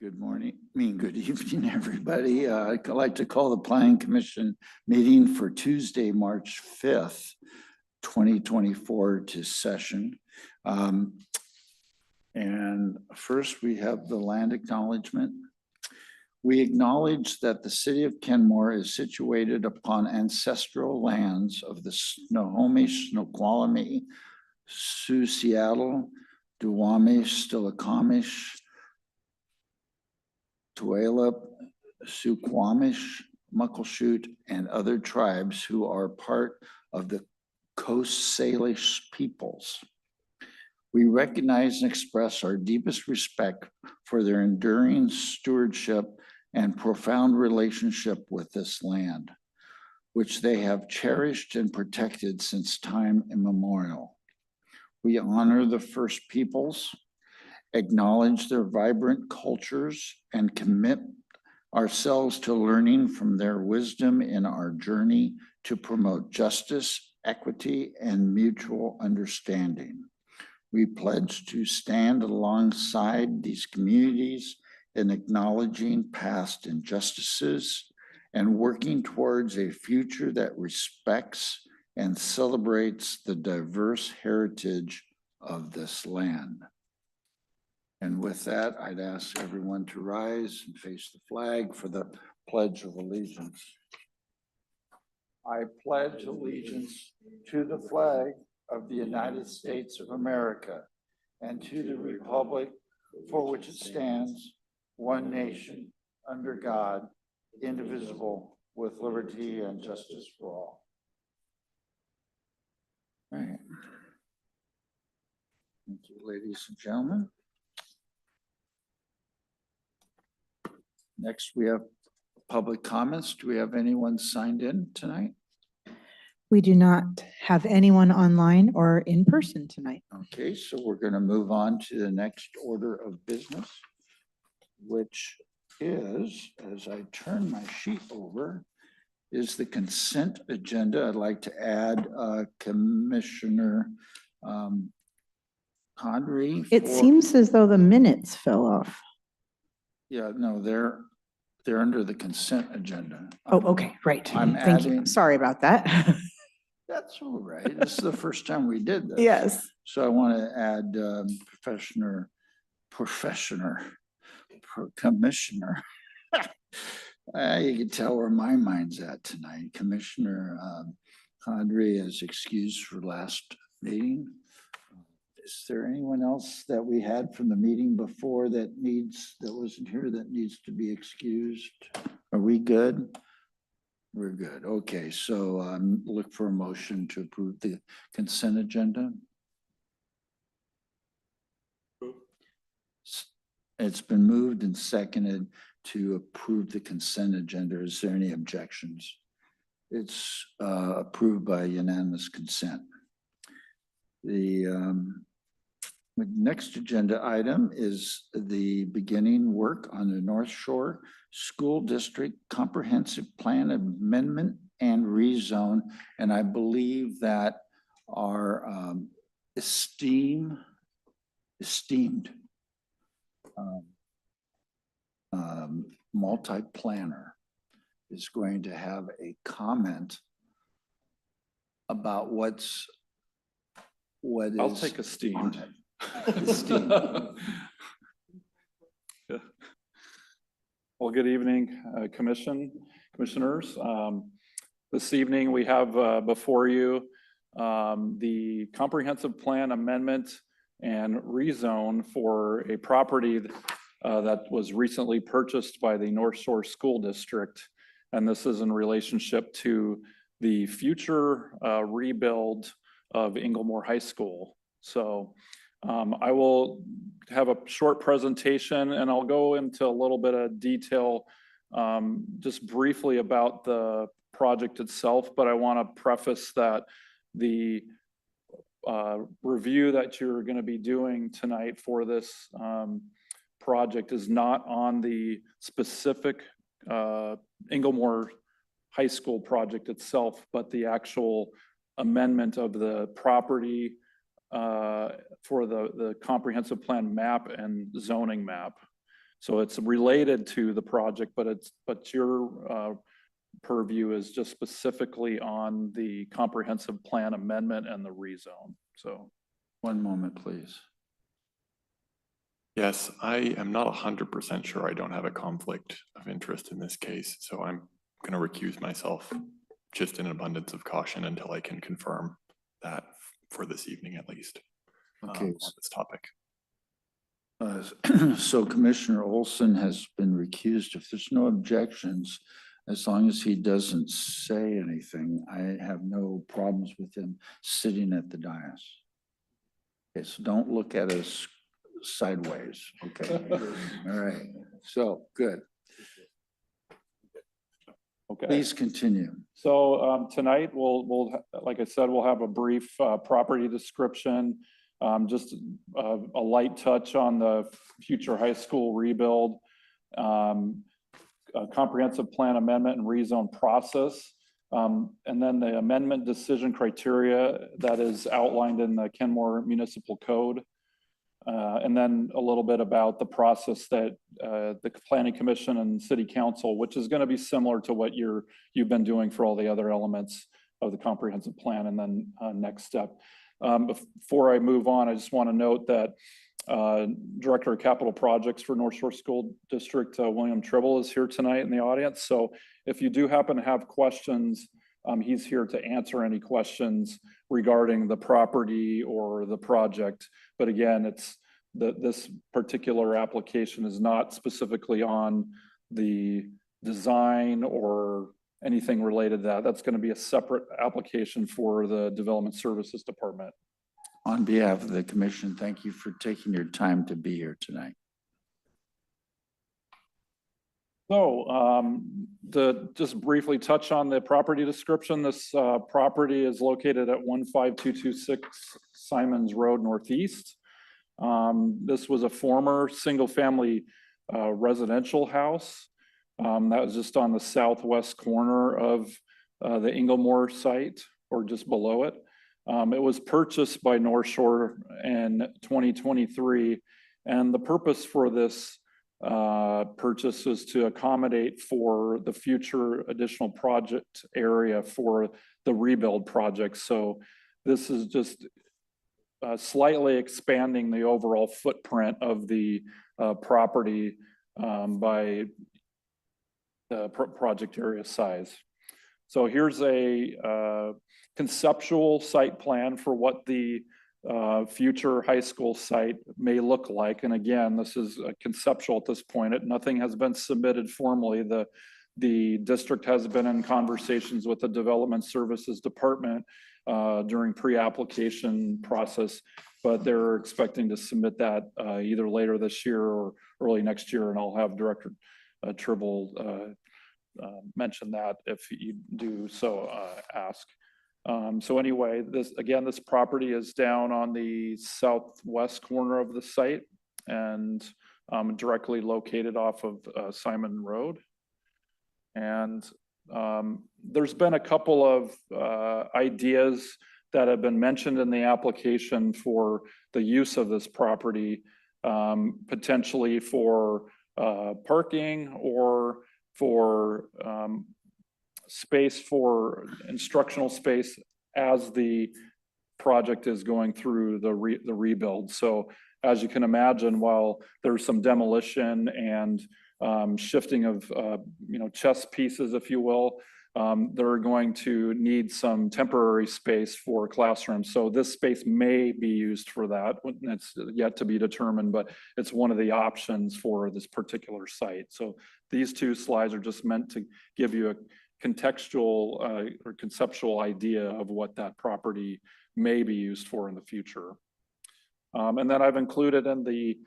Good morning, good evening, everybody. I'd like to call the Planning Commission meeting for Tuesday, March 5th, 2024 to session. And first we have the land acknowledgement. We acknowledge that the city of Kenmore is situated upon ancestral lands of the Snohomish, Snoqualmie, Sioux, Seattle, Duwamish, Stillacomish, Tulalip, Suquamish, Muckleshoot, and other tribes who are part of the Coast Salish peoples. We recognize and express our deepest respect for their enduring stewardship and profound relationship with this land, which they have cherished and protected since time immemorial. We honor the First Peoples, acknowledge their vibrant cultures, and commit ourselves to learning from their wisdom in our journey to promote justice, equity, and mutual understanding. We pledge to stand alongside these communities in acknowledging past injustices and working towards a future that respects and celebrates the diverse heritage of this land. And with that, I'd ask everyone to rise and face the flag for the Pledge of Allegiance. I pledge allegiance to the flag of the United States of America and to the republic for which it stands, one nation, under God, indivisible, with liberty and justice for all. All right. Thank you, ladies and gentlemen. Next, we have public comments. Do we have anyone signed in tonight? We do not have anyone online or in person tonight. Okay, so we're going to move on to the next order of business, which is, as I turn my sheet over, is the consent agenda. I'd like to add Commissioner Conry. It seems as though the minutes fell off. Yeah, no, they're under the consent agenda. Oh, okay, right. Thank you. Sorry about that. That's all right. This is the first time we did this. Yes. So I want to add commissioner. You can tell where my mind's at tonight. Commissioner Condrey is excused for last meeting. Is there anyone else that we had from the meeting before that wasn't here that needs to be excused? Are we good? We're good. Okay, so look for a motion to approve the consent agenda. It's been moved and seconded to approve the consent agenda. Is there any objections? It's approved by unanimous consent. The next agenda item is the beginning work on the Northshore School District Comprehensive Plan Amendment and Rezone. And I believe that our esteemed multi-planner is going to have a comment about I'll take esteemed. Yeah. Well, good evening, commissioners. This evening we have before you the comprehensive plan amendment and rezone for a property that was recently purchased by the Northshore School District. And this is in relationship to the future rebuild of Inglemore High School. So I will have a short presentation and I'll go into a little bit of detail just briefly about the project itself, but I want to preface that the review that you're going to be doing tonight for this project is not on the specific Inglemore High School project itself, but the actual amendment of the property for the comprehensive plan map and zoning map. So it's related to the project, but your purview is just specifically on the comprehensive plan amendment and the rezone. So. One moment, please. Yes, I am not 100% sure I don't have a conflict of interest in this case, so I'm going to recuse myself just in abundance of caution until I can confirm that for this evening at least. Okay. On this topic. So Commissioner Olson has been recused. If there's no objections, as long as he doesn't say anything, I have no problems with him sitting at the dais. Okay, so don't look at us sideways, okay? All right, so good. Okay. Please continue. So tonight like I said, we'll have a brief property description, just a light touch on the future high school rebuild, a comprehensive plan amendment and rezone process, and then the amendment decision criteria that is outlined in the Kenmore Municipal Code. And then a little bit about the process that the Planning Commission and City Council, which is going to be similar to what you've been doing for all the other elements of the comprehensive plan, and then next step. Before I move on, I just want to note that Director of Capital Projects for Northshore School District, William Tribble, is here tonight in the audience. So if you do happen to have questions, he's here to answer any questions regarding the property or the project. But again, this particular application is not specifically on the design or anything related to that. That's going to be a separate application for the Development Services Department. On behalf of the commission, thank you for taking your time to be here tonight. So to just briefly touch on the property description, this property is located at 15226 Simons Road Northeast. This was a former single-family residential house that was just on the southwest corner of the Inglemore site, or just below it. It was purchased by Northshore in 2023, and the purpose for this purchase is to accommodate for the future additional project area for the rebuild project. So this is just slightly expanding the overall footprint of the property by the project area size. So here's a conceptual site plan for what the future high school site may look like. And again, this is conceptual at this point. Nothing has been submitted formally. The district has been in conversations with the Development Services Department during pre-application process, but they're expecting to submit that either later this year or early next year. And I'll have Director Tribble mention that if you do so ask. So anyway, this property is down on the southwest corner of the site and directly located off of Simon Road. And there's been a couple of ideas that have been mentioned in the application for the use of this property, potentially for parking or for space for instructional space as the project is going through the rebuild. So as you can imagine, while there's some demolition and shifting of chess pieces, if you will, they're going to need some temporary space for classrooms. So this space may be used for that. It's yet to be determined, but it's one of the options for this particular site. So these two slides are just meant to give you a contextual or conceptual idea of what that property may be used for in the future. And then I've included in the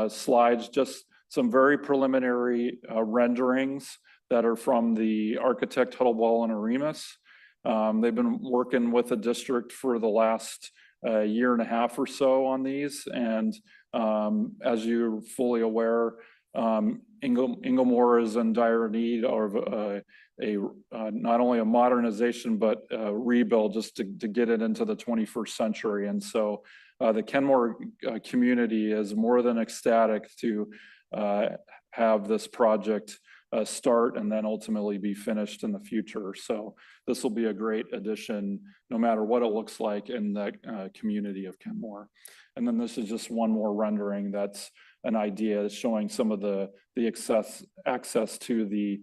slides just some very preliminary renderings that are from the architect Huddleball and Aremus. They've been working with the district for the last year and a half or so on these. And as you're fully aware, Inglemore is in dire need of not only a modernization, but a rebuild just to get it into the 21st century. And so the Kenmore community is more than ecstatic to have this project start and then ultimately be finished in the future. So this will be a great addition, no matter what it looks like in the community of Kenmore. And then this is just one more rendering that's an idea showing some of the access to the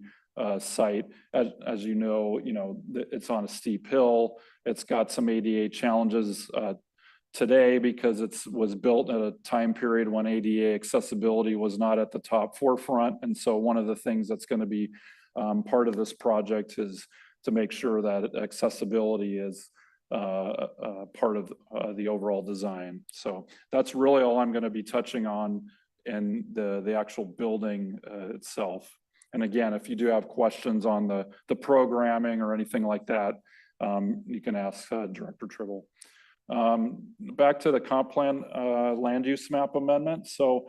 site. As you know, it's on a steep hill. It's got some ADA challenges today because it was built at a time period when ADA accessibility was not at the top forefront. And so one of the things that's going to be part of this project is to make sure that accessibility is part of the overall design. So that's really all I'm going to be touching on in the actual building itself. And again, if you do have questions on the programming or anything like that, you can ask Director Tribble. Back to the comp plan land use map amendment. So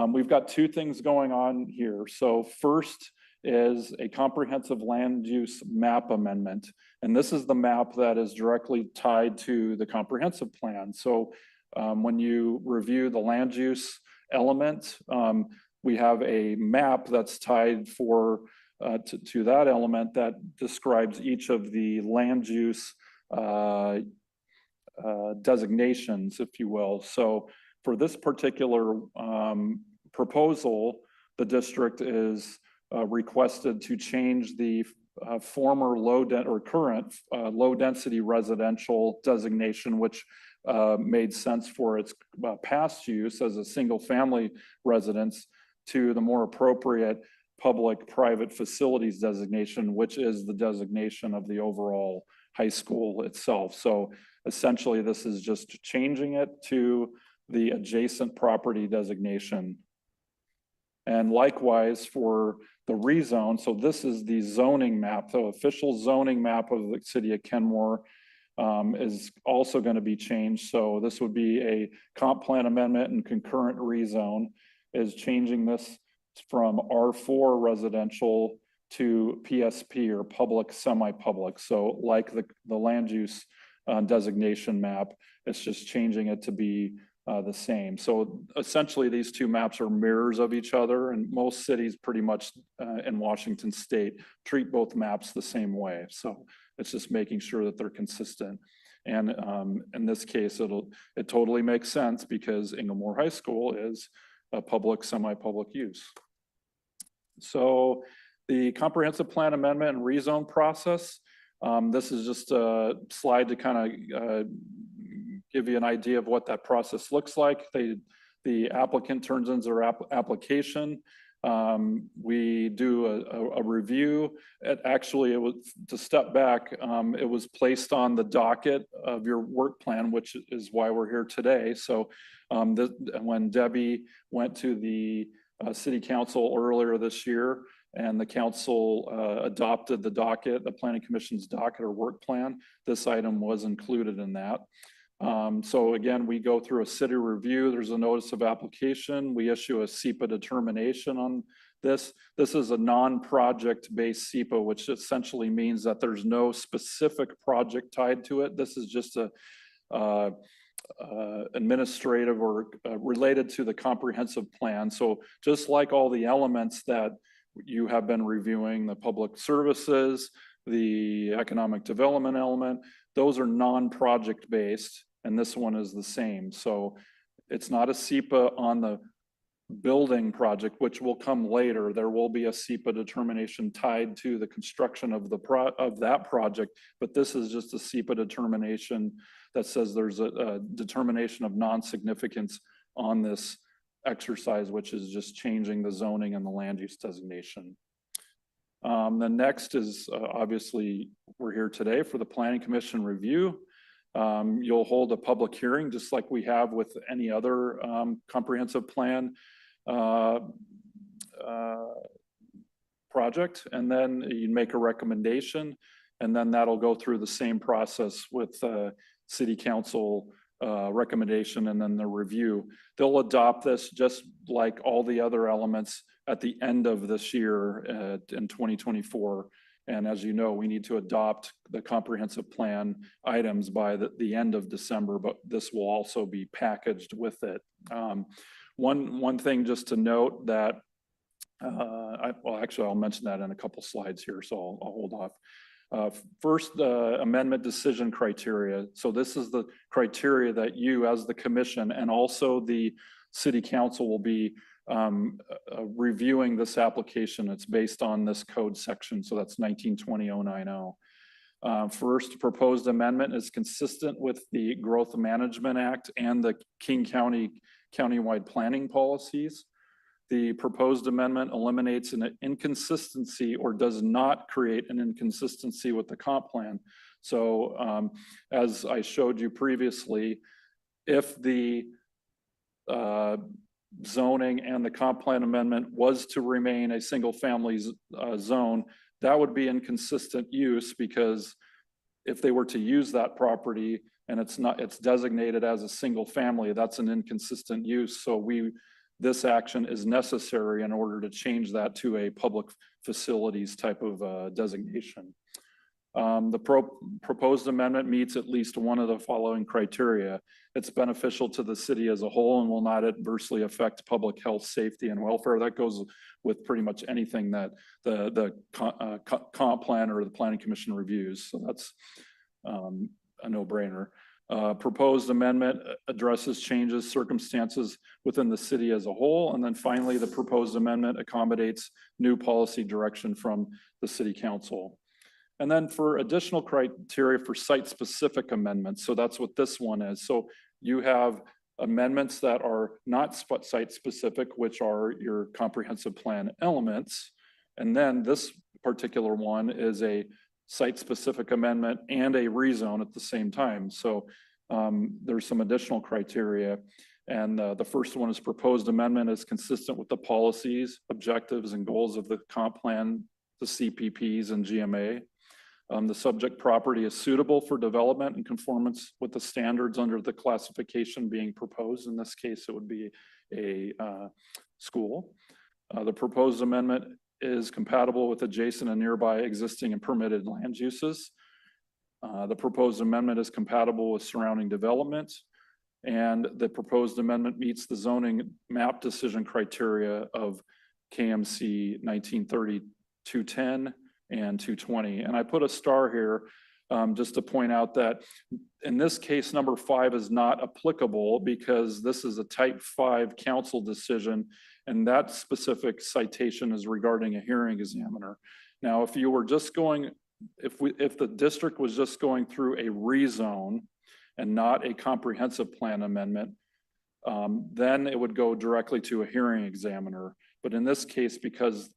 we've got two things going on here. So first is a comprehensive land use map amendment. And this is the map that is directly tied to the comprehensive plan. So when you review the land use element, we have a map that's tied to that element that describes each of the land use designations, if you will. So for this particular proposal, the district is requested to change the former current low density residential designation, which made sense for its past use as a single family residence, to the more appropriate public-private facilities designation, which is the designation of the overall high school itself. So essentially, this is just changing it to the adjacent property designation. And likewise for the rezone, so this is the zoning map, the official zoning map of the city of Kenmore is also going to be changed. So this would be a comp plan amendment and concurrent rezone, is changing this from R4 residential to PSP, or public semi-public. So like the land use designation map, it's just changing it to be the same. So essentially these two maps are mirrors of each other, and most cities pretty much in Washington state treat both maps the same way. So it's just making sure that they're consistent. And in this case, it totally makes sense because Inglemoor High School is a public semi-public use. So the comprehensive plan amendment and rezone process, this is just a slide to kind of give you an idea of what that process looks like. The applicant turns in their application. We do a review. It was, to step back, it was placed on the docket of your work plan, which is why we're here today. So when Debbie went to the city council earlier this year, and the council adopted the docket, the planning commission's docket or work plan, this item was included in that. So again, we go through a city review. There's a notice of application. We issue a SEPA determination on this. This is a non-project based SEPA, which essentially means that there's no specific project tied to it. This is just a administrative or related to the comprehensive plan. So just like all the elements that you have been reviewing, the public services, the economic development element, those are non-project based, and this one is the same. So it's not a SEPA on the building project, which will come later. There will be a SEPA determination tied to the construction of that project, but this is just a SEPA determination that says there's a determination of non-significance on this exercise, which is just changing the zoning and the land use designation. The next is obviously we're here today for the Planning Commission review. You'll hold a public hearing just like we have with any other comprehensive plan project, and then you make a recommendation, and then that'll go through the same process with city council recommendation and then the review. They'll adopt this just like all the other elements at the end of this year in 2024. And as you know, we need to adopt the comprehensive plan items by the end of December, but this will also be packaged with it. One thing just to note that Well, actually, I'll mention that in a couple slides here, so I'll hold off. First, the amendment decision criteria. So this is the criteria that you, as the commission, and also the city council will be reviewing this application. It's based on this code section, so that's 1920-090. First, proposed amendment is consistent with the Growth Management Act and the King County countywide planning policies. The proposed amendment eliminates an inconsistency or does not create an inconsistency with the comp plan. So as I showed you previously, if the zoning and the comp plan amendment was to remain a single family zone, that would be inconsistent use, because if they were to use that property and it's designated as a single family, that's an inconsistent use. So this action is necessary in order to change that to a public facilities type of designation. The proposed amendment meets at least one of the following criteria. It's beneficial to the city as a whole and will not adversely affect public health, safety, and welfare. That goes with pretty much anything that the comp plan or the planning commission reviews. So that's a no-brainer. Proposed amendment addresses changes, circumstances within the city as a whole. And then finally, the proposed amendment accommodates new policy direction from the city council. And then for additional criteria for site-specific amendments, so that's what this one is. So you have amendments that are not site-specific, which are your comprehensive plan elements. And then this particular one is a site-specific amendment and a rezone at the same time. So there's some additional criteria. And the first one is proposed amendment is consistent with the policies, objectives, and goals of the comp plan, the CPPs, and GMA. The subject property is suitable for development in conformance with the standards under the classification being proposed. In this case, it would be a school. The proposed amendment is compatible with adjacent and nearby existing and permitted land uses. The proposed amendment is compatible with surrounding development, and the proposed amendment meets the zoning map decision criteria of KMC 1930 210 and 220. And I put a star here just to point out that in this case, number 5 is not applicable because this is a type 5 council decision, and that specific citation is regarding a hearing examiner. Now, if you were just going, if the district was just going through a rezone and not a comprehensive plan amendment, then it would go directly to a hearing examiner. But in this case, because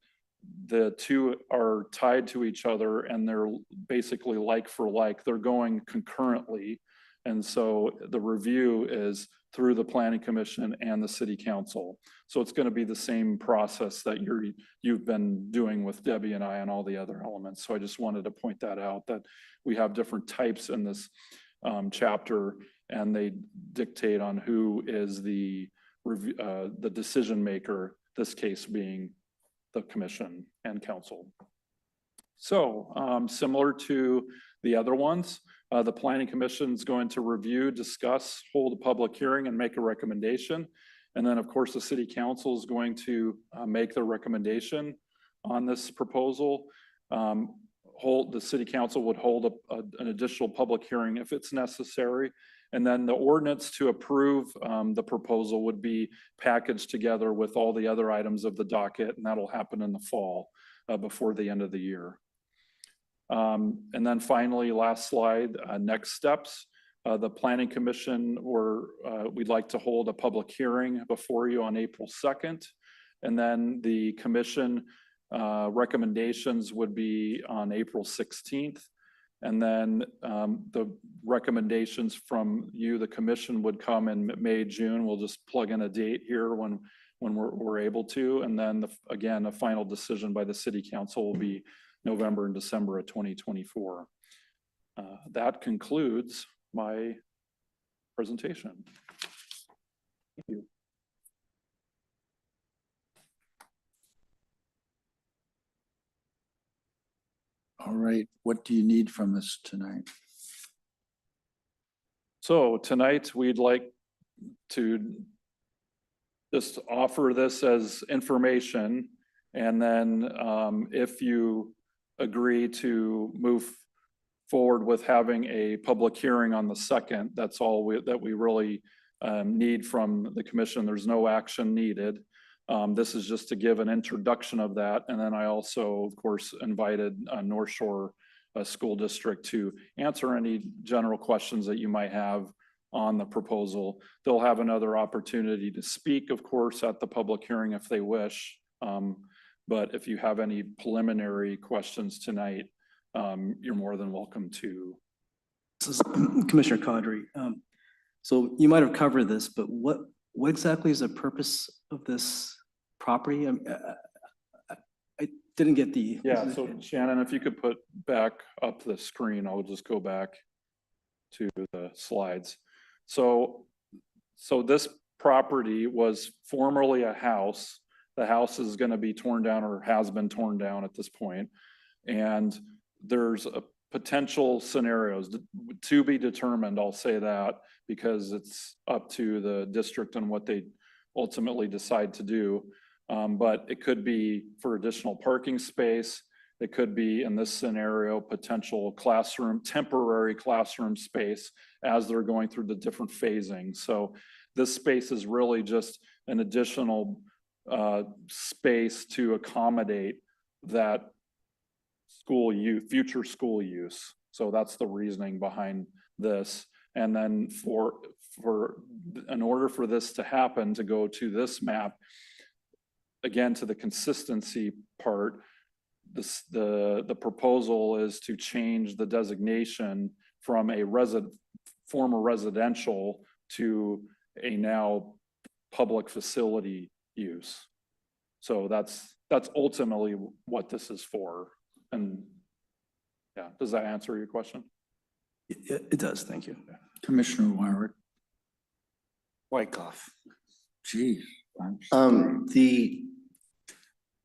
the two are tied to each other and they're basically like for like, they're going concurrently. And so the review is through the planning commission and the city council. So it's going to be the same process that you've been doing with Debbie and I and all the other elements. So I just wanted to point that out, that we have different types in this chapter, and they dictate on who is the decision maker, this case being the commission and council. So similar to the other ones, the planning commission is going to review, discuss, hold a public hearing, and make a recommendation. And then of course the city council is going to make the recommendation on this proposal. The city council would hold an additional public hearing if it's necessary. And then the ordinance to approve the proposal would be packaged together with all the other items of the docket, and that'll happen in the fall before the end of the year. And then finally, last slide, next steps. The planning commission, we'd like to hold a public hearing before you on April 2nd. And then the commission recommendations would be on April 16th. And then the recommendations from you, the commission, would come in May, June. We'll just plug in a date here when we're able to. And then again, a final decision by the city council will be November and December of 2024. That concludes my presentation. Thank you. All right, what do you need from us tonight? So tonight we'd like to just offer this as information, And then if you agree to move forward with having a public hearing on the 2nd, that's all that we really need from the commission. There's no action needed. This is just to give an introduction of that. And then I also, of course, invited Northshore School District to answer any general questions that you might have on the proposal. They'll have another opportunity to speak, of course, at the public hearing if they wish. But if you have any preliminary questions tonight, you're more than welcome to. This is Commissioner Caudry. So you might have covered this, but what exactly is the purpose of this property? I didn't get the. Yeah, so Shannon, if you could put back up the screen, I'll just go back to the slides. So this property was formerly a house. The house is going to be torn down or has been torn down at this point. And there's a potential scenarios to be determined, I'll say that, because it's up to the district and what they ultimately decide to do. But it could be for additional parking space. It could be, in this scenario, potential classroom, temporary classroom space as they're going through the different phasing. So this space is really just an additional space to accommodate that school use, future school use. So that's the reasoning behind this. And then in order for this to happen, to go to this map, again, to the consistency part, the proposal is to change the designation from a former residential to a now public facility use. So that's ultimately what this is for. And yeah, does that answer your question? It does, thank you. Commissioner Wyckoff. Geez.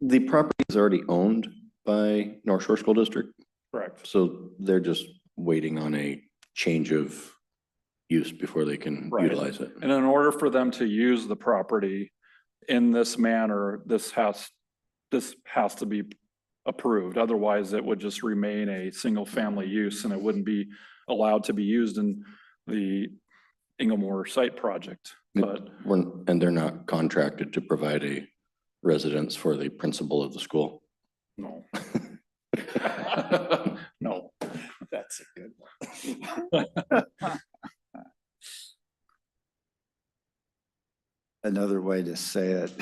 The property is already owned by Northshore School District, Correct. so they're just waiting on a change of use before they can Right. utilize it. And in order for them to use the property in this manner, this has to be approved. Otherwise, it would just remain a single family use and it wouldn't be allowed to be used in the Inglemore site project. But And they're not contracted to provide a residence for the principal of the school. no. No. That's a good one. Another way to say it,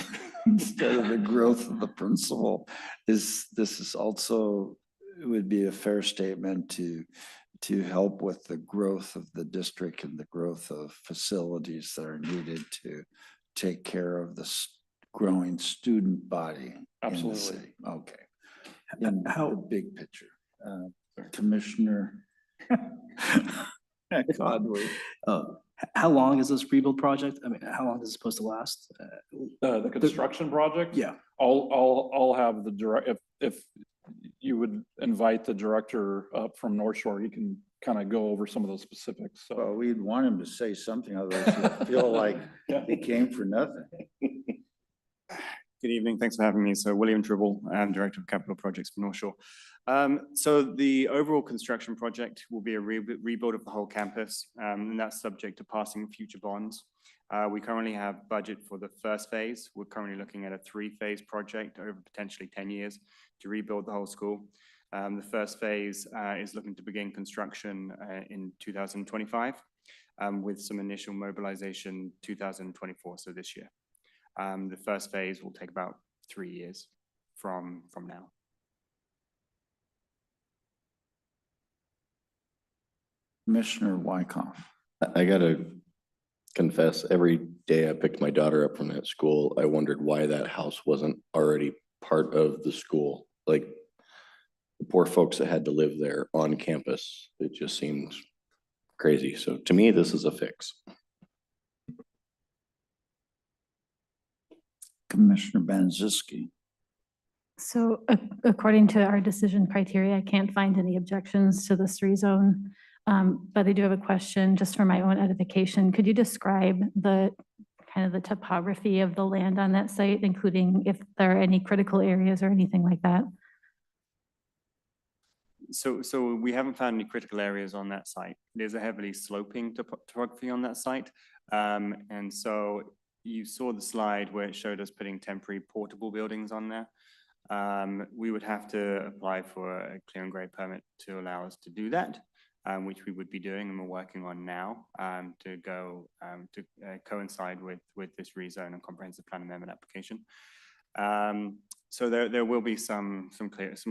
instead of the growth of the principal, this is also, it would be a fair statement to help with the growth of the district and the growth of facilities that are needed to take care of the growing student body in the Absolutely. city. Okay. In How- the big picture, Commissioner Godwin. How long is this rebuild project? I mean, how long is it supposed to last? The construction project? Yeah. I'll have the if you would invite the director up from Northshore, he can kind of go over some of those specifics. So, Well, we'd want him to say something, otherwise he'll feel like he came for nothing. Good evening. Thanks for having me. So William Tribble, I'm Director of Capital Projects for Northshore. So the overall construction project will be a rebuild of the whole campus, and that's subject to passing future bonds. We currently have budget for the first phase. We're currently looking at a 3-phase project over potentially 10 years to rebuild the whole school. The first phase is looking to begin construction in 2025 with some initial mobilization 2024, so this year. The first phase will take about 3 years from now. Commissioner Wyckoff. I gotta confess, every day I picked my daughter up from that school, I wondered why that house wasn't already part of the school. Like, the poor folks that had to live there on campus, it just seems crazy. So to me, this is a fix. Commissioner Banczewski. So according to our decision criteria, I can't find any objections to this rezone. But I do have a question just for my own edification. Could you describe kind of the topography of the land on that site, including if there are any critical areas or anything like that? So we haven't found any critical areas on that site. There's a heavily sloping topography on that site. And so you saw the slide where it showed us putting temporary portable buildings on there. We would have to apply for a clear and grade permit to allow us to do that, which we would be doing and we're working on now to go to coincide with this rezone and comprehensive plan amendment application. So there will be some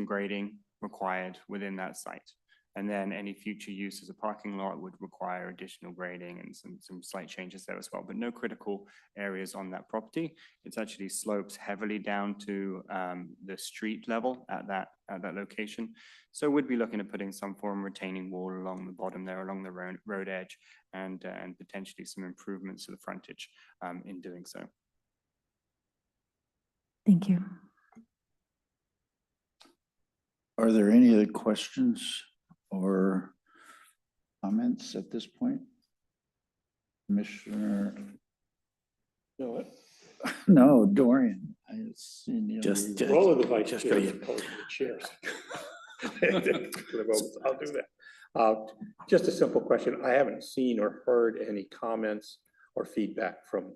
grading required within that site. And then any future use as a parking lot would require additional grading and some slight changes there as well, but no critical areas on that property. It's actually slopes heavily down to the street level at that location. So we'd be looking at putting some form of retaining wall along the bottom there, along the road edge, and potentially some improvements to the frontage in doing so. Thank you. Are there any other questions or comments at this point? Commissioner? No, Dorian. I seen you. Roll of the vice chair as opposed to the chairs. I'll do that. Just a simple question. I haven't seen or heard any comments or feedback from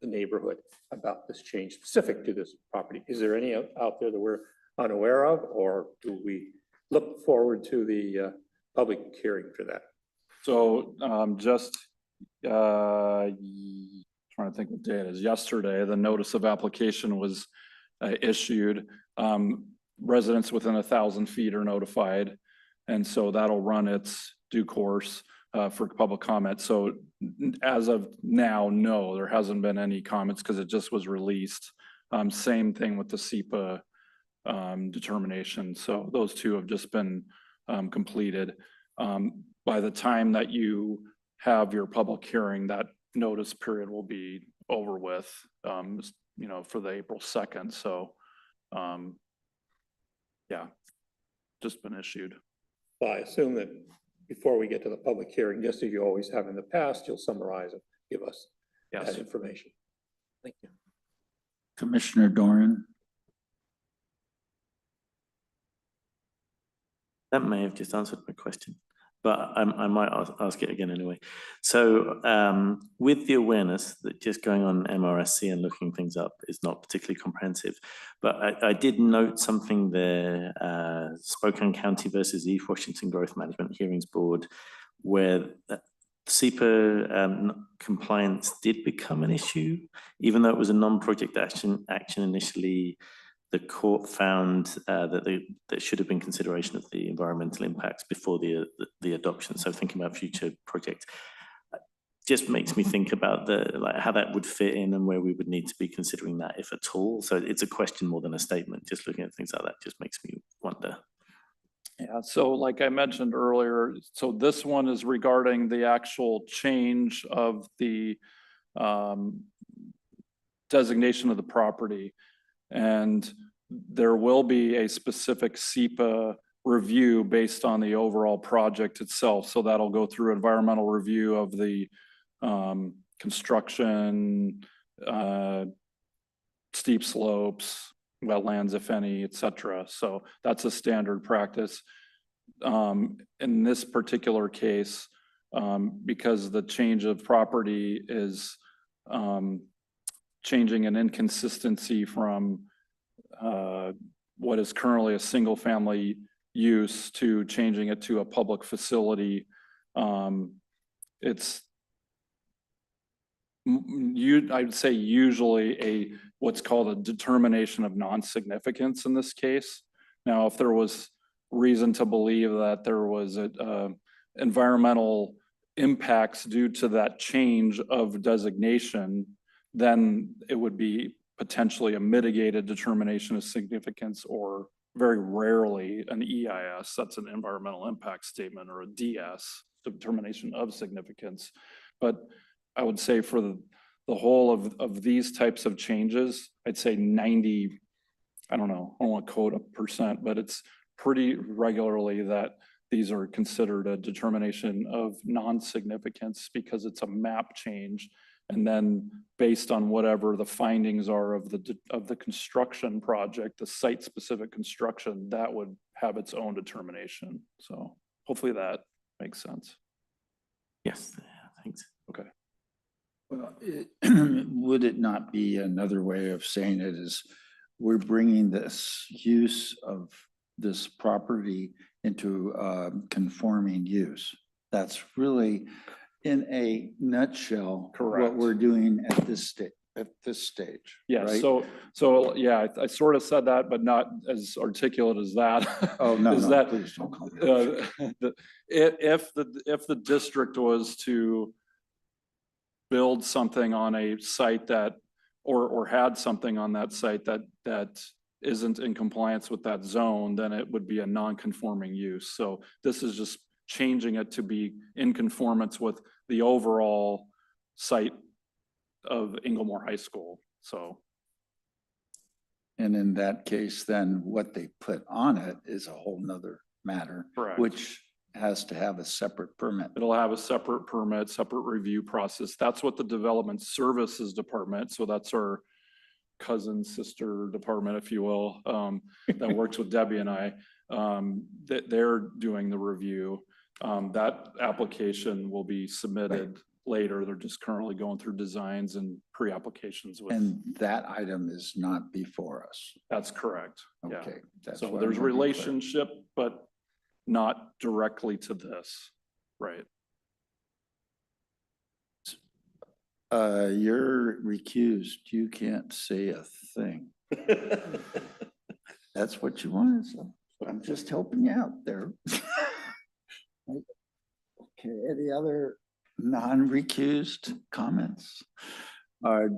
the neighborhood about this change specific to this property. Is there any out there that we're unaware of, or do we look forward to the public hearing for that? So just trying to think what day it is. Yesterday, the notice of application was issued. Residents within 1,000 feet are notified, and so that'll run its due course for public comment. So as of now, no, there hasn't been any comments because it just was released. Same thing with the SEPA determination. So those two have just been completed. By the time that you have your public hearing, that notice period will be over with, for the April 2nd. So, yeah, just been issued. Well, I assume that before we get to the public hearing, just as you always have in the past, you'll summarize and give us Yes. that information. Thank you. Commissioner Doran? That may have just answered my question, but I might ask it again anyway. So with the awareness that just going on MRSC and looking things up is not particularly comprehensive, but I did note something there, Spokane County versus East Washington Growth Management Hearings Board, where SEPA compliance did become an issue, even though it was a non-project action initially. The court found that there should have been consideration of the environmental impacts before the adoption. So thinking about future projects just makes me think about how that would fit in and where we would need to be considering that, if at all. So it's a question more than a statement. Just looking at things like that just makes me wonder. Yeah, so like I mentioned earlier, so this one is regarding the actual change of the designation of the property. And there will be a specific SEPA review based on the overall project itself. So that'll go through environmental review of the construction, steep slopes, wetlands, if any, et cetera. So that's a standard practice. In this particular case, because the change of property is changing an inconsistency from what is currently a single family use to changing it to a public facility. It's I'd say usually what's called a determination of non-significance in this case. Now, if there was reason to believe that there was environmental impacts due to that change of designation, then it would be potentially a mitigated determination of significance, or very rarely an EIS, that's an environmental impact statement, or a DS, determination of significance. But I would say for the whole of these types of changes, I'd say 90, I don't know, I don't want to quote a percent, but it's pretty regularly that these are considered a determination of non-significance because it's a map change. And then based on whatever the findings are of the construction project, the site-specific construction, that would have its own determination. So hopefully that makes sense. Yes, thanks. Okay. Well, would it not be another way of saying it is we're bringing this use of this property into conforming use? That's really, in a nutshell, what Correct. we're doing at this stage. Yeah, right? so yeah, I sort of said that, but not as articulate as that. Oh, no, Is no, that, please don't call me. if the district was to build something on a site that, or had something on that site that isn't in compliance with that zone, then it would be a non-conforming use. So this is just changing it to be in conformance with the overall site of Inglemoor High School. So And in that case, then what they put on it is a whole nother matter, correct. which has to have a separate permit. It'll have a separate permit, separate review process. That's what the Development Services Department, so that's our cousin, sister department, if you will, that works with Debbie and I, that they're doing the review. That application will be submitted later. They're just currently going through designs and pre-applications with. And that item is not before us. That's correct. Yeah. Okay. That's So what there's I wanna be clear. relationship, but not directly to this, right? You're recused. You can't say a thing. That's what you wanted, so I'm just helping you out there. Okay, any other non-recused comments?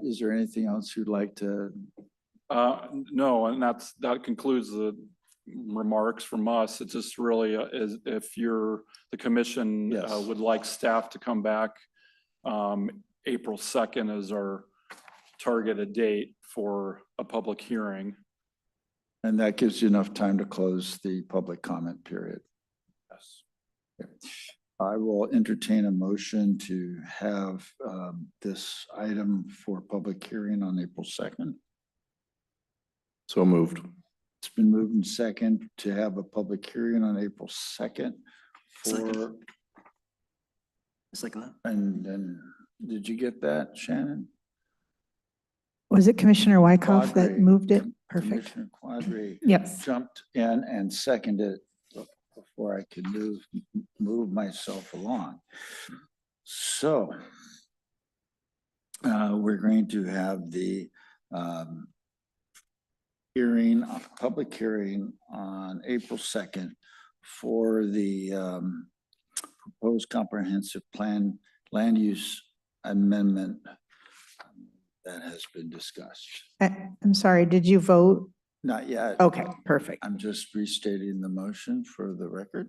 Is there anything else you'd like to? No, and that concludes the remarks from us. It's just really is if the commission Yes. would like staff to come back, April 2nd is our targeted date for a public hearing. And that gives you enough time to close the public comment period. Yes. I will entertain a motion to have this item for public hearing on April 2nd. So moved. It's been moved and second to have a public hearing on April 2nd Second. for, Second that. and then, did you get that, Shannon? Was it Commissioner Wyckoff that Quadri. moved it? Perfect. Commissioner Quadri Yes. jumped in and seconded it before I could move myself along. So we're going to have the public hearing on April 2nd for the proposed comprehensive plan land use amendment that has been discussed. I'm sorry, did you vote? Not yet. Okay, perfect. I'm just restating the motion for the record.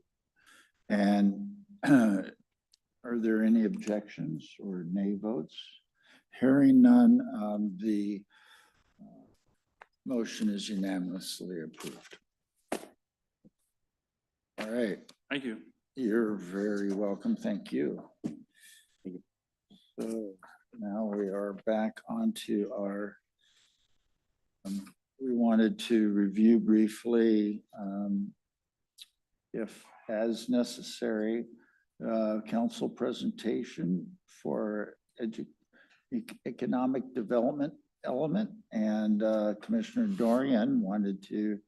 And are there any objections or nay votes? Hearing none, the motion is unanimously approved. All right, Thank you. you're very welcome. Thank you. So now we are back onto our, we wanted to review briefly, if as necessary, council presentation for economic development element, and Commissioner Dorian wanted to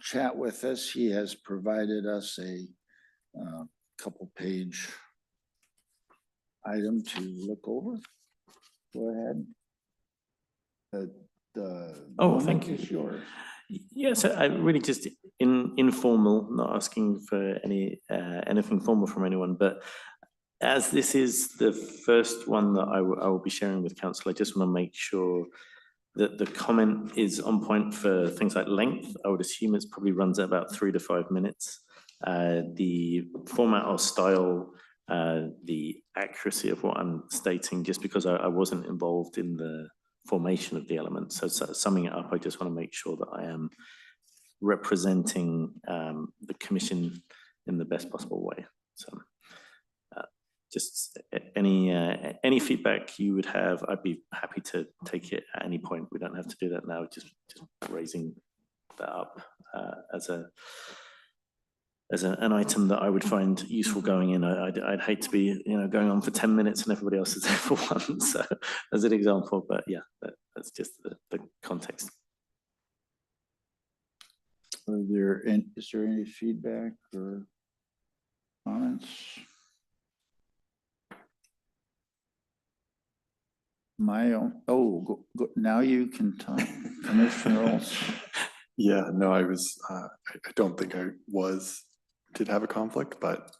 chat with us. He has provided us a couple page item to look over. Go ahead. Oh, thank moment is yours. Yes, I really just informal, not asking for anything formal from anyone, but as this is the first one that I will be sharing with council, I just want to make sure that the comment is on point for things like length. I would assume it probably runs at about 3 to 5 minutes. The format or style, the accuracy of what I'm stating, just because I wasn't involved in the formation of the elements. So summing it up, I just want to make sure that I am representing the commission in the best possible way. So just any feedback you would have, I'd be happy to take it at any point. We don't have to do that now, just raising that up as an item that I would find useful going in. I'd hate to be, going on for 10 minutes and everybody else is there for one. So as an example, but yeah, that's just the context. Is there any feedback or comments? My own, now you can talk, Commissioner Olson. Yeah, no, I don't think I did have a conflict, but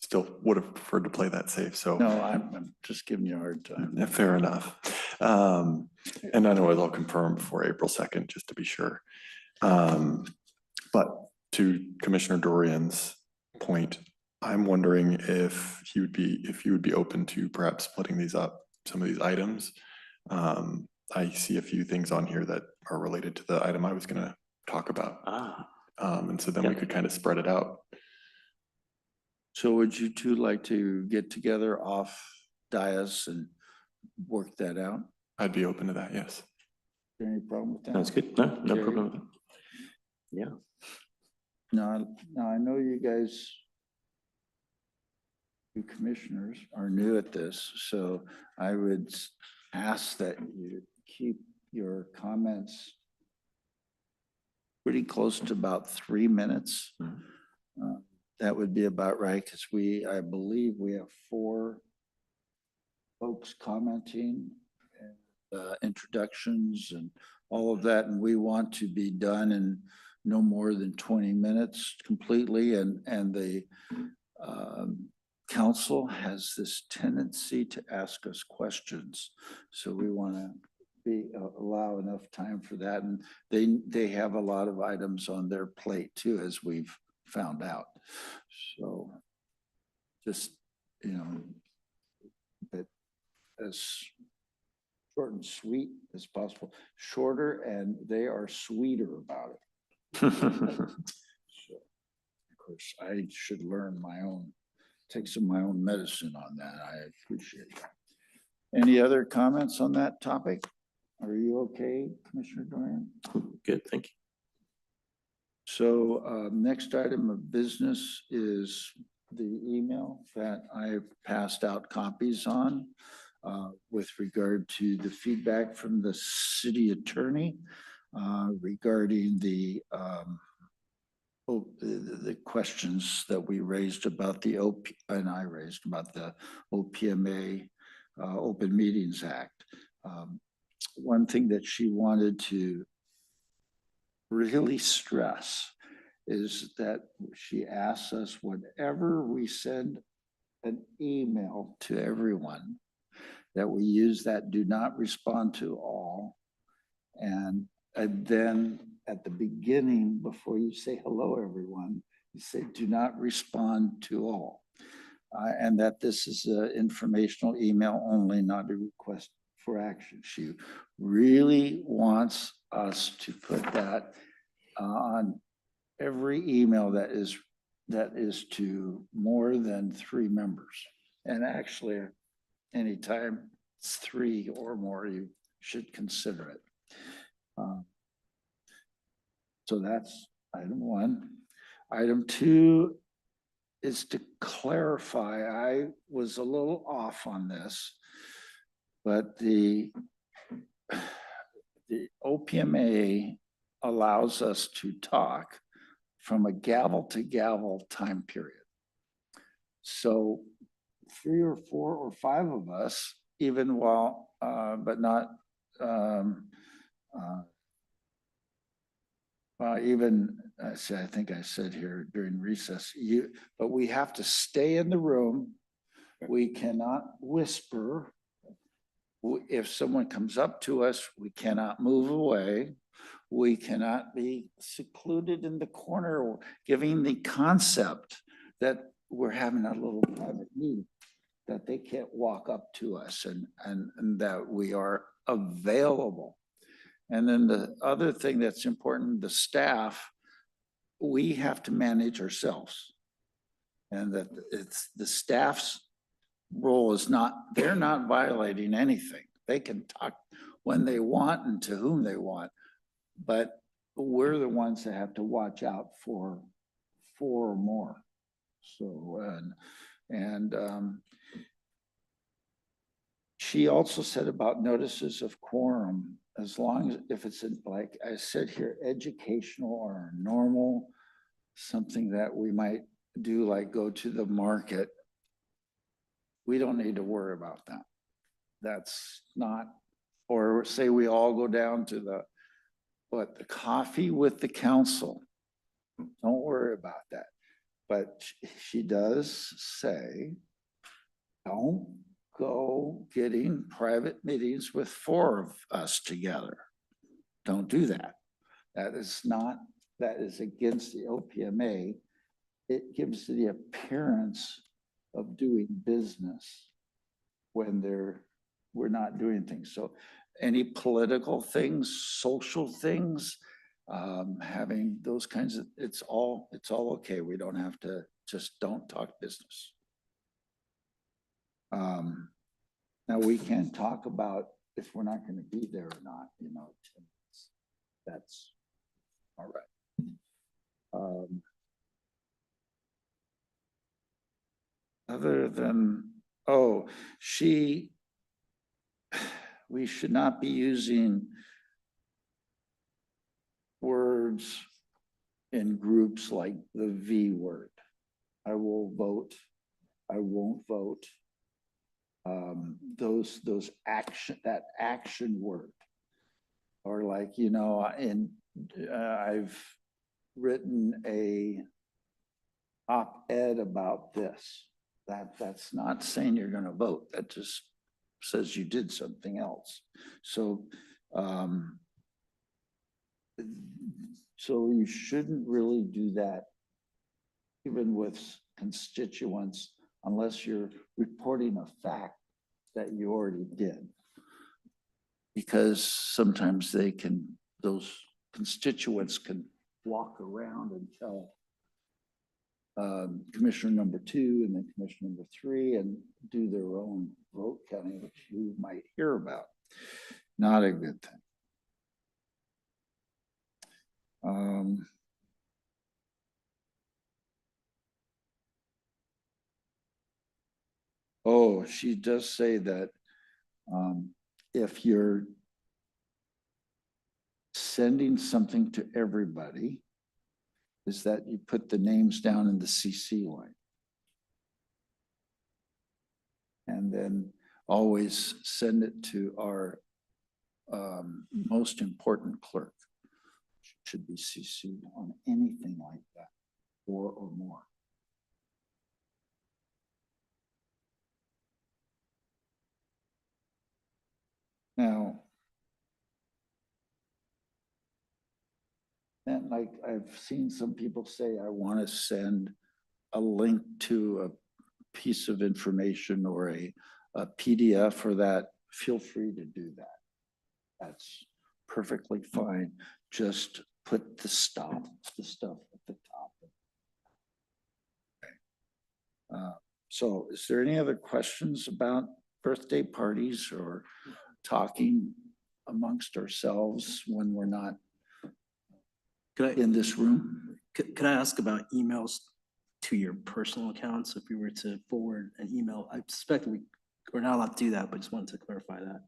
still would have preferred to play that safe, so. No, I'm just giving you a hard time. Yeah, fair enough. And I know I'll confirm before April 2nd, just to be sure. But to Commissioner Dorian's point, I'm wondering if you would be open to perhaps splitting these up, some of these items. I see a few things on here that are related to the item I was going to talk about. And so then we could kind of spread it out. So would you two like to get together off dais and work that out? I'd be open to that, yes. Is there any problem with that? That's good. No Okay. problem with that. Yeah. Now I know you guys, you commissioners are new at this, so I would ask that you keep your comments pretty close to about 3 minutes. That would be about right, because I believe we have 4 folks commenting, and introductions and all of that, and we want to be done in no more than 20 minutes completely, and the council has this tendency to ask us questions, so we want to allow enough time for that, and they have a lot of items on their plate too, as we've found out. So just, but as short and sweet as possible, shorter, and they are sweeter about it. So, of course, I should learn take some of my own medicine on that. I appreciate that. Any other comments on that topic? Are you okay, Commissioner Dorian? Good, thank you. So next item of business is the email that I passed out copies on with regard to the feedback from the city attorney regarding the questions that we raised about and I raised about the OPMA, Open Meetings Act. One thing that she wanted to really stress is that she asks us, whenever we send an email to everyone, that we use that do not respond to all. And then at the beginning, before you say hello, everyone, you say do not respond to all. And that this is an informational email only, not a request for action. She really wants us to put that on every email that is to more than 3 members. And actually, anytime it's 3 or more, you should consider it. So that's item 1. Item 2 is to clarify. I was a little off on this, but the OPMA allows us to talk from a gavel to gavel time period. So 3 or 4 or 5 of us, even while, but not, even, I think I said here during recess, but we have to stay in the room. We cannot whisper. If someone comes up to us, we cannot move away. We cannot be secluded in the corner, giving the concept that we're having a little private meeting, that they can't walk up to us, and that we are available. And then the other thing that's important, the staff, we have to manage ourselves. And that it's the staff's role is not, they're not violating anything. They can talk when they want and to whom they want. But we're the ones that have to watch out for four or more. So, she also said about notices of quorum, as long as, if it's like I said here, educational or normal, something that we might do, like go to the market, we don't need to worry about that. That's not, or say we all go down to the coffee with the council. Don't worry about that. But she does say, don't go getting private meetings with four of us together. Don't do that. That is against the OPMA. It gives the appearance of doing business when we're not doing things. So any political things, social things, having those kinds of, it's all okay. We don't have to, just don't talk business. Now we can talk about if we're not going to be there or not, you know, that's all right. Other than, we should not be using words in groups like the V word. I will vote, I won't vote. Those action word, or like, you know, I've written a op-ed about this. That's not saying you're going to vote. That just says you did something else. So, so you shouldn't really do that, even with constituents, unless you're reporting a fact that you already did. Because sometimes those constituents can walk around and tell Commissioner number 2 and then Commissioner number 3 and do their own vote counting, which you might hear about. Not a good thing. She does say that if you're sending something to everybody, is that you put the names down in the CC line. And then always send it to our most important clerk. Should be CC'd on anything like that, 4 or more. Now, and like I've seen some people say, I want to send a link to a piece of information or a PDF or that, feel free to do that. That's perfectly fine. Just put the stuff at the top. Okay. So is there any other questions about birthday parties or talking amongst ourselves when we're not in this room? Could I ask about emails to your personal accounts? If we were to forward an email, I suspect we're not allowed to do that, but just wanted to clarify that.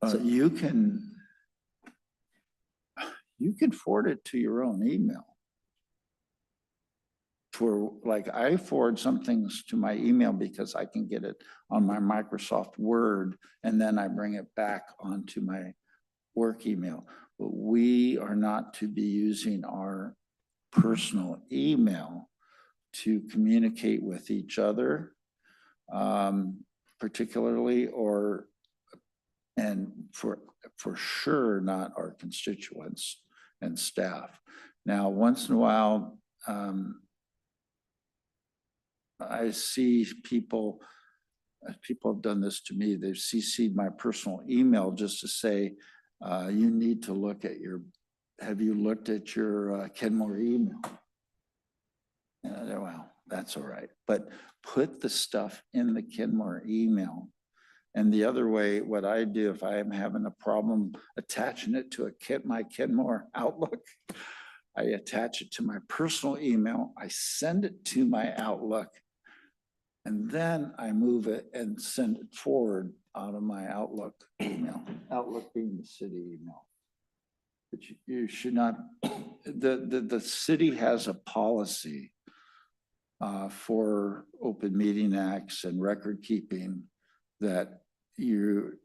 So you can forward it to your own email. For like, I forward some things to my email because I can get it on my Microsoft Word and then I bring it back onto my work email. But we are not to be using our personal email to communicate with each other, particularly, and for sure not our constituents and staff. Now, once in a while, I see people have done this to me. They've CC'd my personal email just to say, you need to look at have you looked at your Kenmore email? Well, that's all right. But put the stuff in the Kenmore email. And the other way, what I do if I am having a problem attaching it to my Kenmore Outlook, I attach it to my personal email, I send it to my Outlook, and then I move it and send it forward out of my Outlook email, Outlook being the city email. But you should not, the city has a policy for open meeting acts and record keeping that we're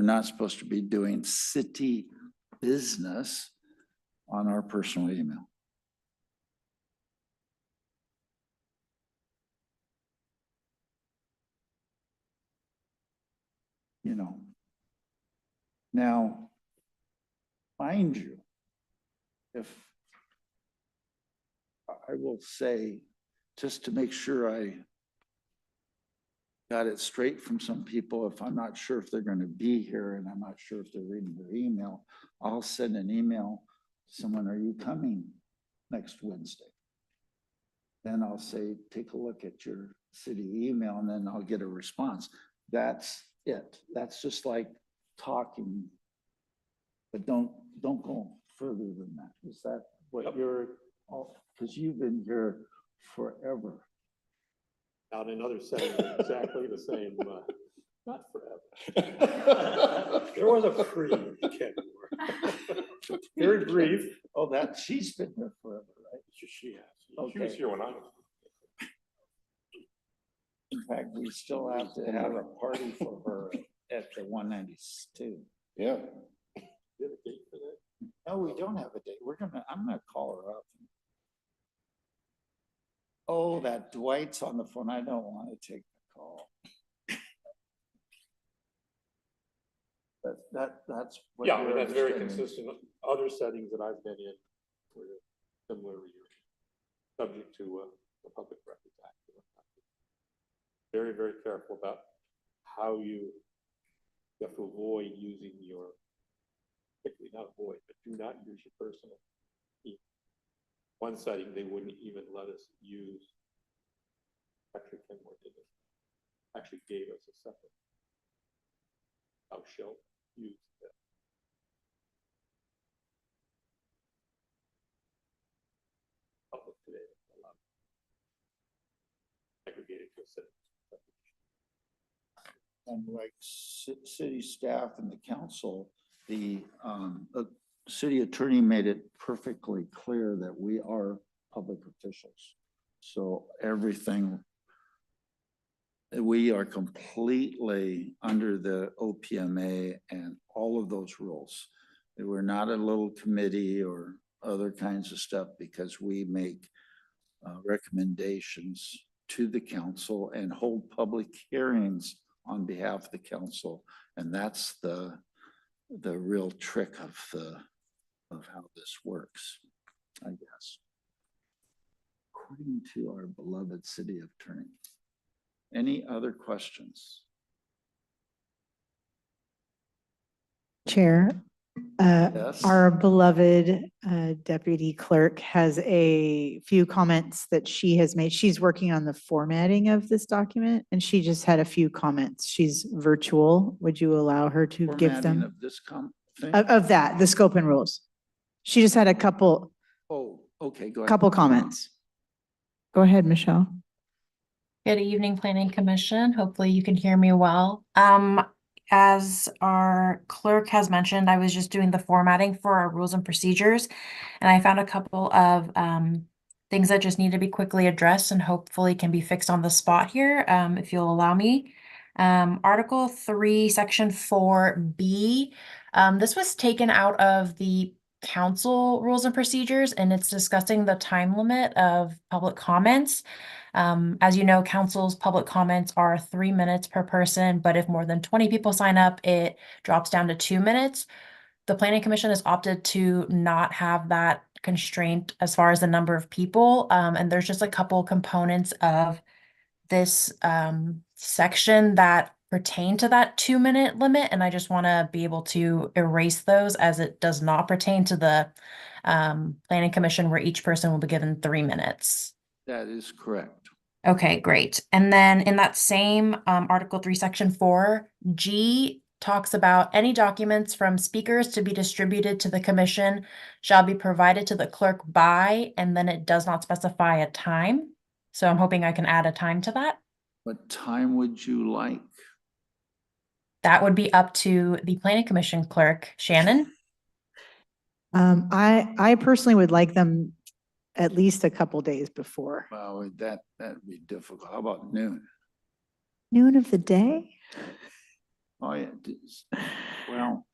not supposed to be doing city business on our personal email. You know. Now, mind you, if I will say, just to make sure I got it straight from some people, if I'm not sure if they're going to be here and I'm not sure if they're reading their email, I'll send an email to someone, are you coming next Wednesday? Then I'll say, take a look at your city email, and then I'll get a response. That's it. That's just like talking, but don't go further than that. Is that what you're, because you've been here forever. Out in other settings, exactly the same, not forever. There was a Kenmore. Very brief. Oh, she's been here forever, right? She has. Okay. She was here when I was. In fact, we still have to have a party for her at the 192. Yeah. Do you have a date for that? No, we don't have a date. I'm gonna call her up. Oh, that Dwight's on the phone. I don't want to take the call. But that's. what Yeah, I you're mean, that's very understanding. consistent with other settings that I've been in where similar, subject to the Public Records Act. Very, very careful about how you have to avoid using your, particularly not avoid, but do not use your personal email. One setting, they wouldn't even let us use, actually Kenmore did it, actually gave us a separate, thou shalt use that. Public today, aggregated to a setting. And like city staff and the council, the city attorney made it perfectly clear that we are public officials. So everything, we are completely under the OPMA and all of those rules. We're not a little committee or other kinds of stuff, because we make recommendations to the council and hold public hearings on behalf of the council. And that's the real trick of how this works, I guess. According to our beloved city attorney. Any other questions? Chair, Yes. our beloved deputy clerk has a few comments that she has made. She's working on the formatting of this document, and she just had a few comments. She's virtual. Would you allow her to give Formatting them? of this thing? Of that, the scope and rules. She just had a couple Oh, okay, go ahead. comments. Go ahead, Michelle. Good evening, Planning Commission. Hopefully you can hear me well. As our clerk has mentioned, I was just doing the formatting for our rules and procedures, and I found a couple of things that just need to be quickly addressed and hopefully can be fixed on the spot here, if you'll allow me. Article 3, Section 4B. This was taken out of the council rules and procedures, and it's discussing the time limit of public comments. As you know, council's public comments are 3 minutes per person, but if more than 20 people sign up, it drops down to 2 minutes. The Planning Commission has opted to not have that constraint as far as the number of people. And there's just a couple components of this section that pertain to that 2 minute limit. And I just want to be able to erase those, as it does not pertain to the Planning Commission, where each person will be given 3 minutes. That is correct. Okay, great. And then in that same Article 3, Section 4, G talks about any documents from speakers to be distributed to the commission shall be provided to the clerk by, and then it does not specify a time. So I'm hoping I can add a time to that. What time would you like? That would be up to the planning commission clerk, Shannon. I personally would like them at least a couple days before. Well, that'd be difficult. How about noon? Noon of the day? Oh, yeah. Well,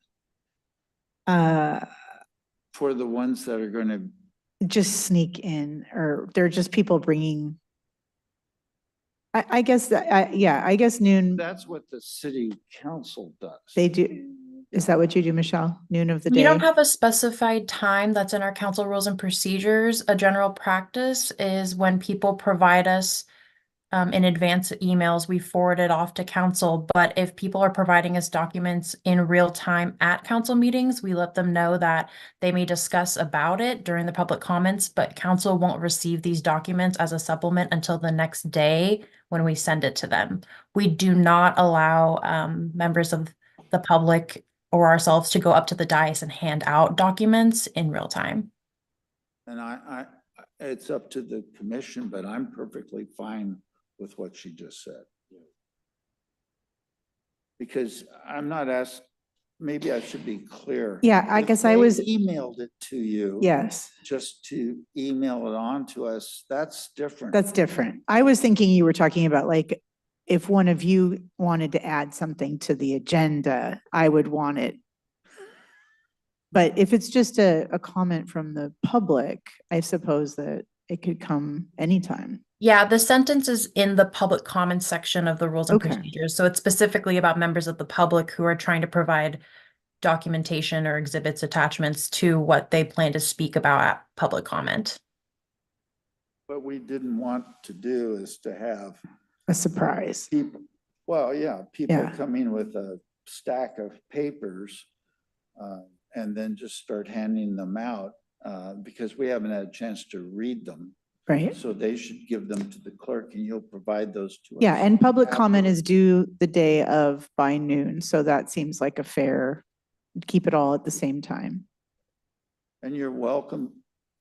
Uh, for the ones that are going to, just sneak in, or they're just people bringing. I guess that, yeah, I guess noon, that's what the city council does. they do. Is that what you do, Michelle? Noon of the day? We don't have a specified time that's in our council rules and procedures. A general practice is when people provide us in advance emails, we forward it off to council. But if people are providing us documents in real time at council meetings, we let them know that they may discuss about it during the public comments, but council won't receive these documents as a supplement until the next day when we send it to them. We do not allow members of the public or ourselves to go up to the dais and hand out documents in real time. And it's up to the commission, but I'm perfectly fine with what she just said. Because I'm not asked, maybe I should be clear. Yeah, I If guess I they was, emailed it to you. yes, Just to email it on to us, that's different. that's different. I was thinking you were talking about like, if one of you wanted to add something to the agenda, I would want it. But if it's just a comment from the public, I suppose that it could come anytime. Yeah, the sentence is in the public comments section of the rules and Okay. procedures. So it's specifically about members of the public who are trying to provide documentation or exhibits, attachments to what they plan to speak about at public comment. What we didn't want to do is to have A surprise. people, well, yeah, people Yeah. come in with a stack of papers and then just start handing them out because we haven't had a chance to read them. Right. So they should give them to the clerk and you'll provide those to us. Yeah, and public comment is afterwards. due the day of by noon, so that seems like a fair, keep it all at the same time. And you're welcome,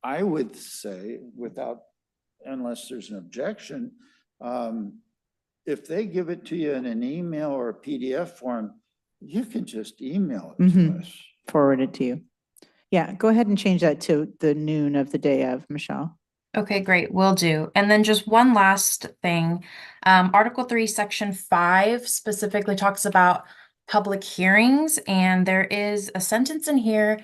I would say, without, unless there's an objection, if they give it to you in an email or a PDF form, you can just email it to Mhm. us. Forward it to you. Yeah, go ahead and change that to the noon of the day of, Michelle. Okay, great, will do. And then just one last thing. Article 3, Section 5 specifically talks about public hearings, and there is a sentence in here,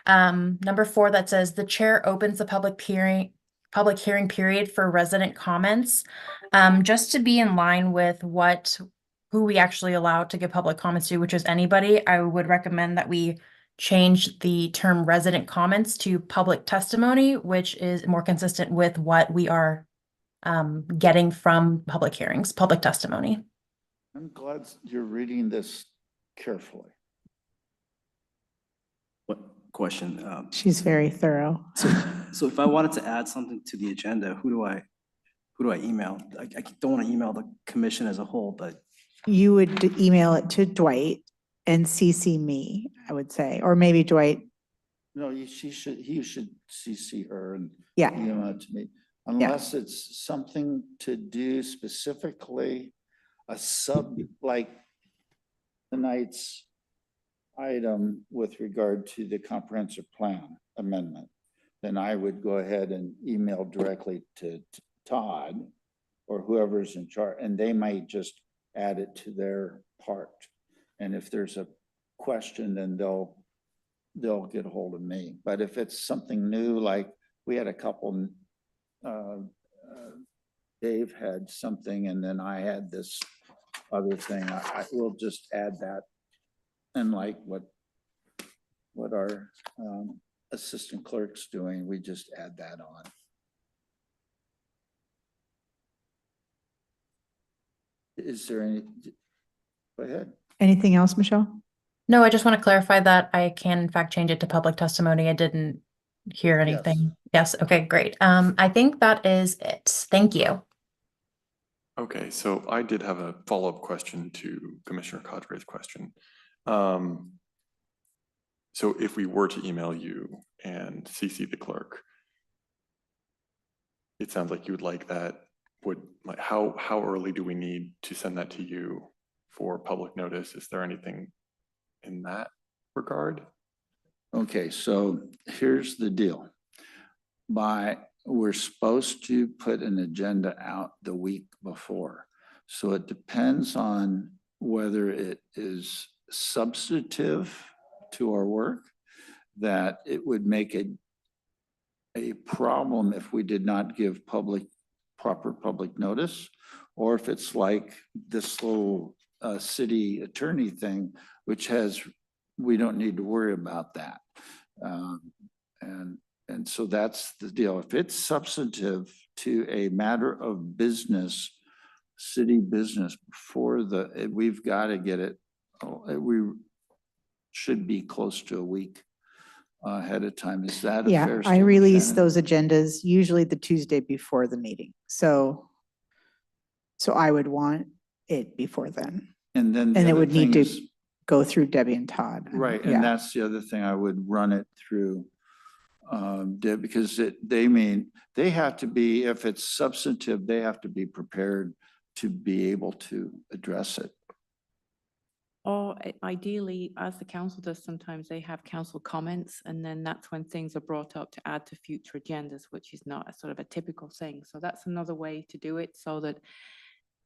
number 4, that says the chair opens the public hearing period for resident comments. Just to be in line with who we actually allow to give public comments to, which is anybody, I would recommend that we change the term resident comments to public testimony, which is more consistent with what we are getting from public hearings, public testimony. I'm glad you're reading this carefully. What question? She's very thorough. So if I wanted to add something to the agenda, who do I email? I don't want to email the commission as a whole, but You would email it to Dwight and CC me, I would say, or maybe Dwight. No, he should CC her and Yeah. email it to me. Unless it's something to do specifically, like tonight's item with regard to the comprehensive plan amendment, then I would go ahead and email directly to Todd or whoever's in charge, and they might just add it to their part. And if there's a question, then they'll get a hold of me. But if it's something new, like we had a couple, Dave had something and then I had this other thing, I will just add that. And like what our assistant clerk's doing, we just add that on. Is there any, go ahead. Anything else, Michelle? No, I just want to clarify that I can in fact change it to public testimony. I didn't hear anything? Yes, okay, great. I think that is it. Thank you. Okay, so I did have a follow-up question to Commissioner Cadre's question. So if we were to email you and CC the clerk, it sounds like you would like that. Like how early do we need to send that to you for public notice? Is there anything in that regard? Okay, so here's the deal. We're supposed to put an agenda out the week before. So it depends on whether it is substantive to our work, that it would make a problem if we did not give proper public notice, or if it's like this little city attorney thing, which we don't need to worry about that. And so that's the deal. If it's substantive to a matter of business, city business, we've got to get it, we should be close to a week ahead of time. Is that a Yeah, fair I statement, release Shannon? those agendas usually the Tuesday before the meeting. So I would want it before then. And then the And it other would need thing to is, go through Debbie and Todd. right, Yeah. and that's the other thing, I would run it through Deb, because they have to be, if it's substantive, they have to be prepared to be able to address it. Or ideally, as the council does sometimes, they have council comments, and then that's when things are brought up to add to future agendas, which is not a sort of a typical thing. So that's another way to do it, so that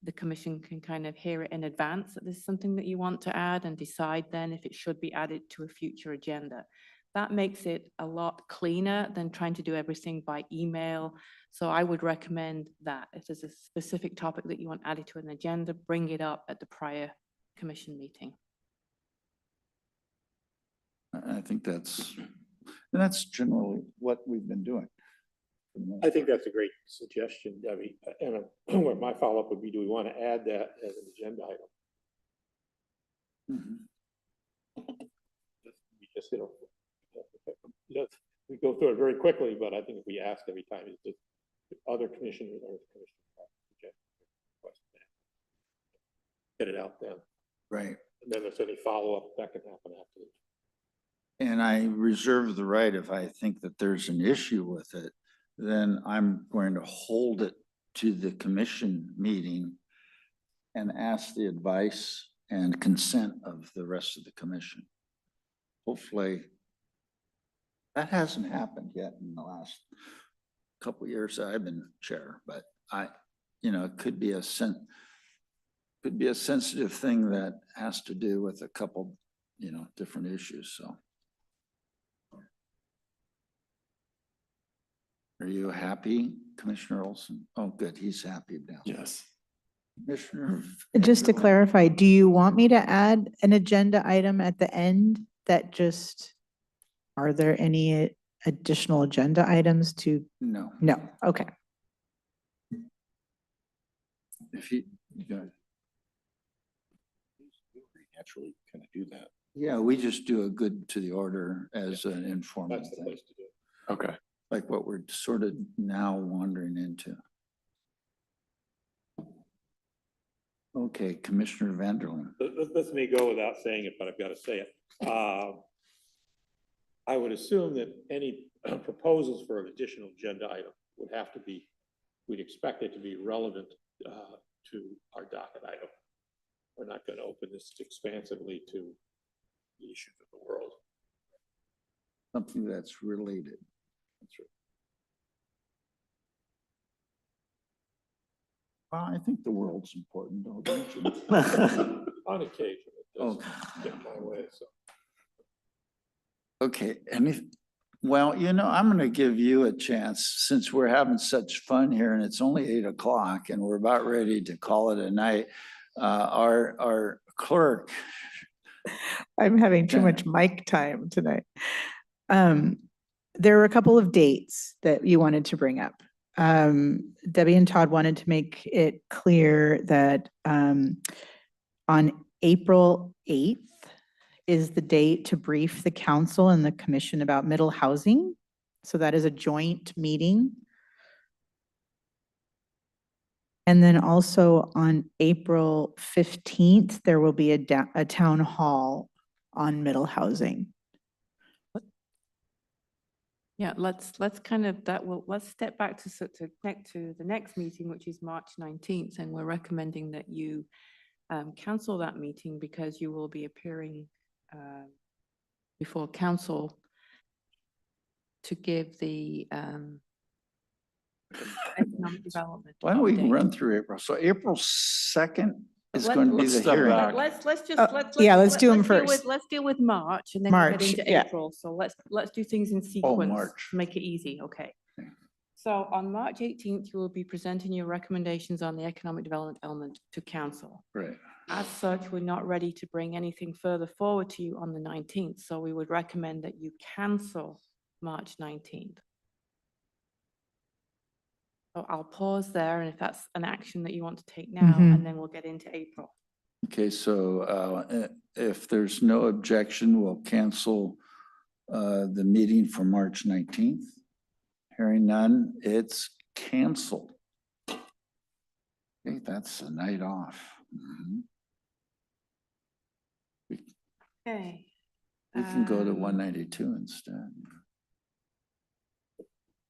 the commission can kind of hear it in advance that there's something that you want to add, and decide then if it should be added to a future agenda. That makes it a lot cleaner than trying to do everything by email. So I would recommend that if there's a specific topic that you want added to an agenda, bring it up at the prior commission meeting. I think that's generally what we've been doing. I think that's a great suggestion, Debbie. And what my follow-up would be, do we want to add that as an agenda item? We just, we go through it very quickly, but I think if we ask every time, it's just other commissioners or commissioners get it out then. Right. And then if there's any follow-up, that can happen afterwards. And I reserve the right, if I think that there's an issue with it, then I'm going to hold it to the commission meeting and ask the advice and consent of the rest of the commission. Hopefully, that hasn't happened yet in the last couple of years that I've been chair, but it could be a sensitive thing that has to do with a couple, different issues, so. Are you happy, Commissioner Olson? Oh, good, he's happy now. Yes. Commissioner. Just to clarify, do you want me to add an agenda item at the end that are there any additional agenda items to? No. No, okay. If you go. Naturally kind of do that. Yeah, we just do a good to the order as an informal That's the thing, place to do it. Okay. like what we're sort of now wandering into. Okay, Commissioner Vanderlyn. Let me go without saying it, but I've got to say it. I would assume that any proposals for an additional agenda item would have to be, we'd expect it to be relevant to our docket item. We're not going to open this expansively to the issues of the world. Something that's related. That's right. Well, I think the world's important, don't you? On occasion, it does Okay. get my way, so. Okay, well, I'm going to give you a chance, since we're having such fun here and it's only 8 o'clock and we're about ready to call it a night. Our clerk. I'm having too much mic time tonight. There were a couple of dates that you wanted to bring up. Debbie and Todd wanted to make it clear that on April 8th is the date to brief the council and the commission about middle housing. So that is a joint meeting. And then also on April 15th, there will be a town hall on middle housing. Yeah, let's kind of, let's step back to connect to the next meeting, which is March 19th, and we're recommending that you cancel that meeting because you will be appearing before council to give the economic development. Why don't we update. run through April? So April 2nd is Let- going to be let's the step hearing. back. Let's just, yeah, let's do them deal with- first. Let's deal with March and then we'll get March, into yeah. April. So let's do things in sequence. March. To make it easy, okay. Okay. So on March 18th, you will be presenting your recommendations on the economic development element to council. Right. As such, we're not ready to bring anything further forward to you on the 19th. So we would recommend that you cancel March 19th. So I'll pause there, and if that's an action that you want to take now, and then we'll get into April. Okay, so if there's no objection, we'll cancel the meeting for March 19th. Hearing none, it's canceled. Okay, that's a night off. Mhm. Okay. We can go to 192 instead.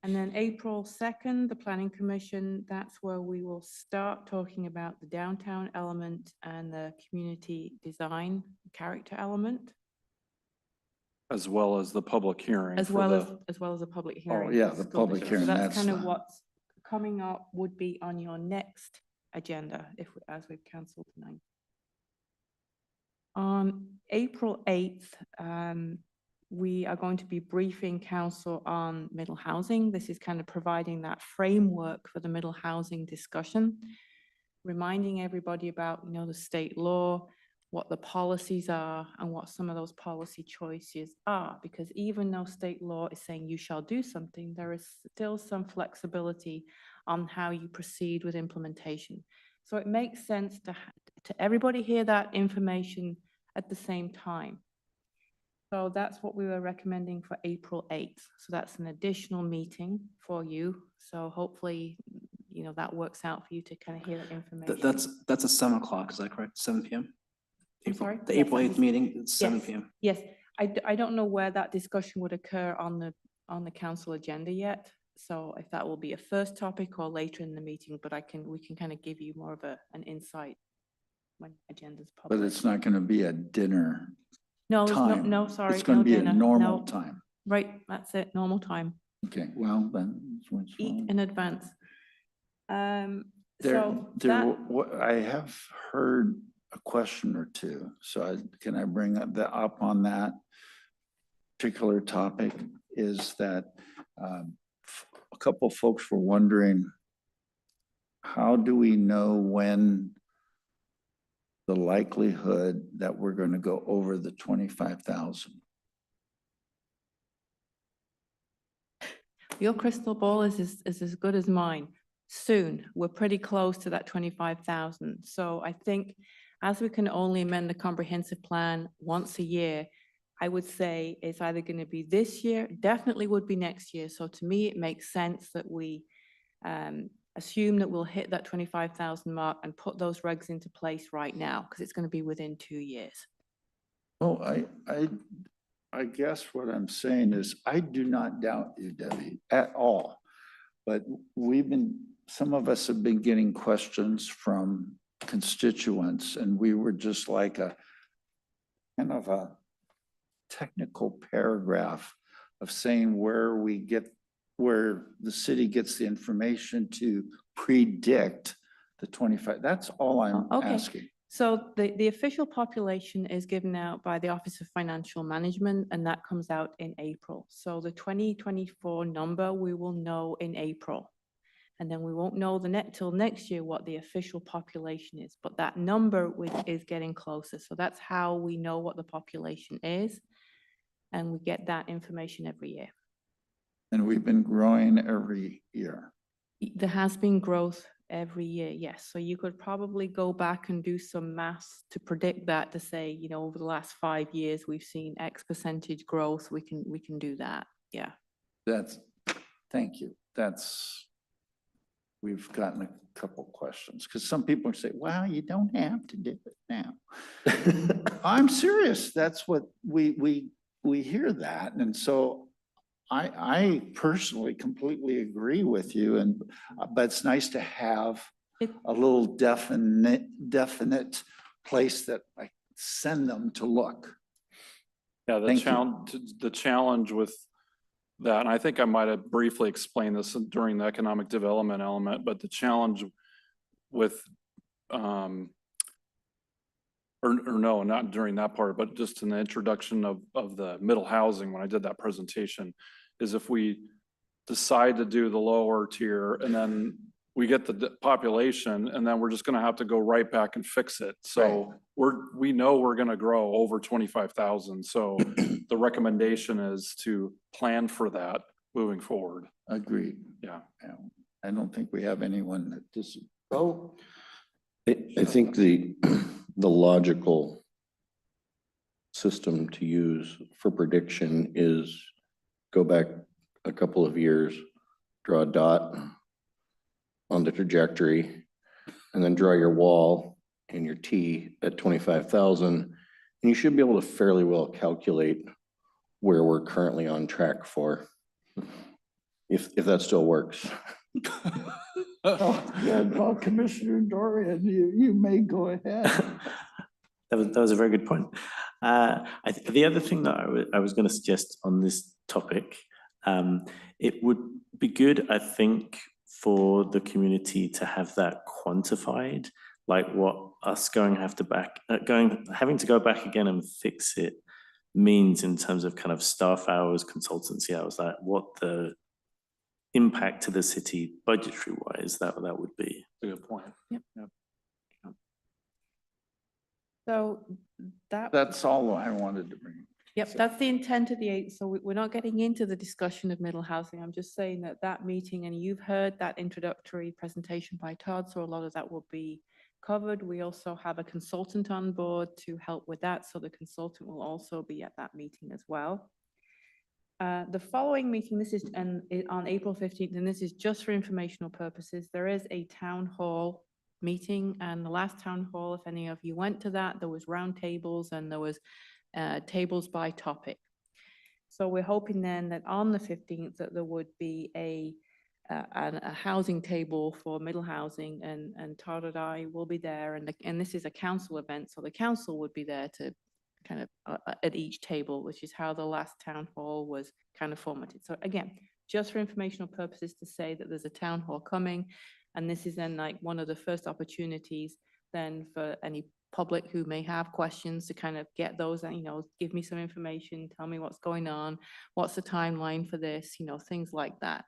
And then April 2nd, the Planning Commission, that's where we will start talking about the downtown element and the community design character element, As well as the public hearing. as for well the- as a public hearing. yeah, for the school public district. So hearing, that's that's kind of the- what's coming up would be on your next agenda as we've canceled tonight. On April 8th, we are going to be briefing council on middle housing. This is kind of providing that framework for the middle housing discussion, reminding everybody about, the state law, what the policies are, and what some of those policy choices are. Because even though state law is saying you shall do something, there is still some flexibility on how you proceed with implementation. So it makes sense to everybody hear that information at the same time. So that's what we were recommending for April 8th. So that's an additional meeting for you. So hopefully, that works out for you to kind of hear that information. That's at 7 o'clock, is that correct? 7 p.m.? I'm sorry? The Yes, April that 8th is- meeting, it's 7 Yes. p.m. Yes, I don't know where that discussion would occur on the council agenda yet. So if that will be a first topic or later in the meeting, but we can kind of give you more of an insight when agenda's published. But it's not going to be a dinner No, it's time. no, sorry. It's going no to be a dinner, normal no. time. Right, that's it, normal time. Okay, well, then. that's what's Eat fine. in advance. There, So that, I have heard a question or two, so can I bring up on that particular topic? Is that a couple of folks were wondering, how do we know when the likelihood that we're going to go over the 25,000? your crystal ball is as good as mine. Soon, we're pretty close to that 25,000. So I think as we can only amend the comprehensive plan once a year, I would say it's either going to be this year, definitely would be next year. So to me, it makes sense that we assume that we'll hit that 25,000 mark and put those regs into place right now, because it's going to be within 2 years. Well, I guess what I'm saying is I do not doubt you, Debbie, at all. But some of us have been getting questions from constituents, and we were just like a kind of a technical paragraph of saying where the city gets the information to predict the 25. That's all I'm Okay. asking. So the official population is given out by the Office of Financial Management, and that comes out in April. So the 2024 number, we will know in April. And then we won't know till next year what the official population is, but that number is getting closer. So that's how we know what the population is. And we get that information every year. And we've been growing every year. There has been growth every year, yes. So you could probably go back and do some maths to predict that, to say, over the last 5 years, we've seen X percentage growth. We can do that, yeah. That's, thank you. We've gotten a couple questions, because some people say, well, you don't have to do it now. I'm serious. That's what we hear that. And so I personally completely agree with you, but it's nice to have a little definite place that I send them to look. Yeah, Thank you. the challenge with that, and I think I might have briefly explained this during the economic development element, but the challenge with, or no, not during that part, but just in the introduction of the middle housing, when I did that presentation, is if we decide to do the lower tier and then we get the population and then we're just gonna have to go right back and fix it. So we know we're gonna grow over 25,000. So the recommendation is to plan for that moving forward. Agreed. Yeah. I don't think we have anyone that disagrees. Oh, I think the logical system to use for prediction is go back a couple of years, draw a dot on the trajectory, and then draw your wall and your T at 25,000. And you should be able to fairly well calculate where we're currently on track for, if that still works. Well, Commissioner Dorian, you may go ahead. That was a very good point. The other thing that I was going to suggest on this topic, it would be good, I think, for the community to have that quantified, like what us having to go back again and fix it means in terms of kind of staff hours, consultancy hours, like what the impact to the city budgetary wise that would be. That's a good point. Yep. So That's all I wanted to bring. Yep, that's the intent of the 8th. So we're not getting into the discussion of middle housing. I'm just saying that meeting, and you've heard that introductory presentation by Todd, so a lot of that will be covered. We also have a consultant on board to help with that. So the consultant will also be at that meeting as well. The following meeting, this is on April 15th, and this is just for informational purposes. There is a town hall meeting, and the last town hall, if any of you went to that, there was round tables and there was tables by topic. So we're hoping then that on the 15th that there would be a housing table for middle housing, and Todd and I will be there, and this is a council event, so the council would be there to kind of at each table, which is how the last town hall was kind of formatted. So again, just for informational purposes to say that there's a town hall coming, and this is then like one of the first opportunities then for any public who may have questions to kind of get those, give me some information, tell me what's going on, what's the timeline for this, things like that.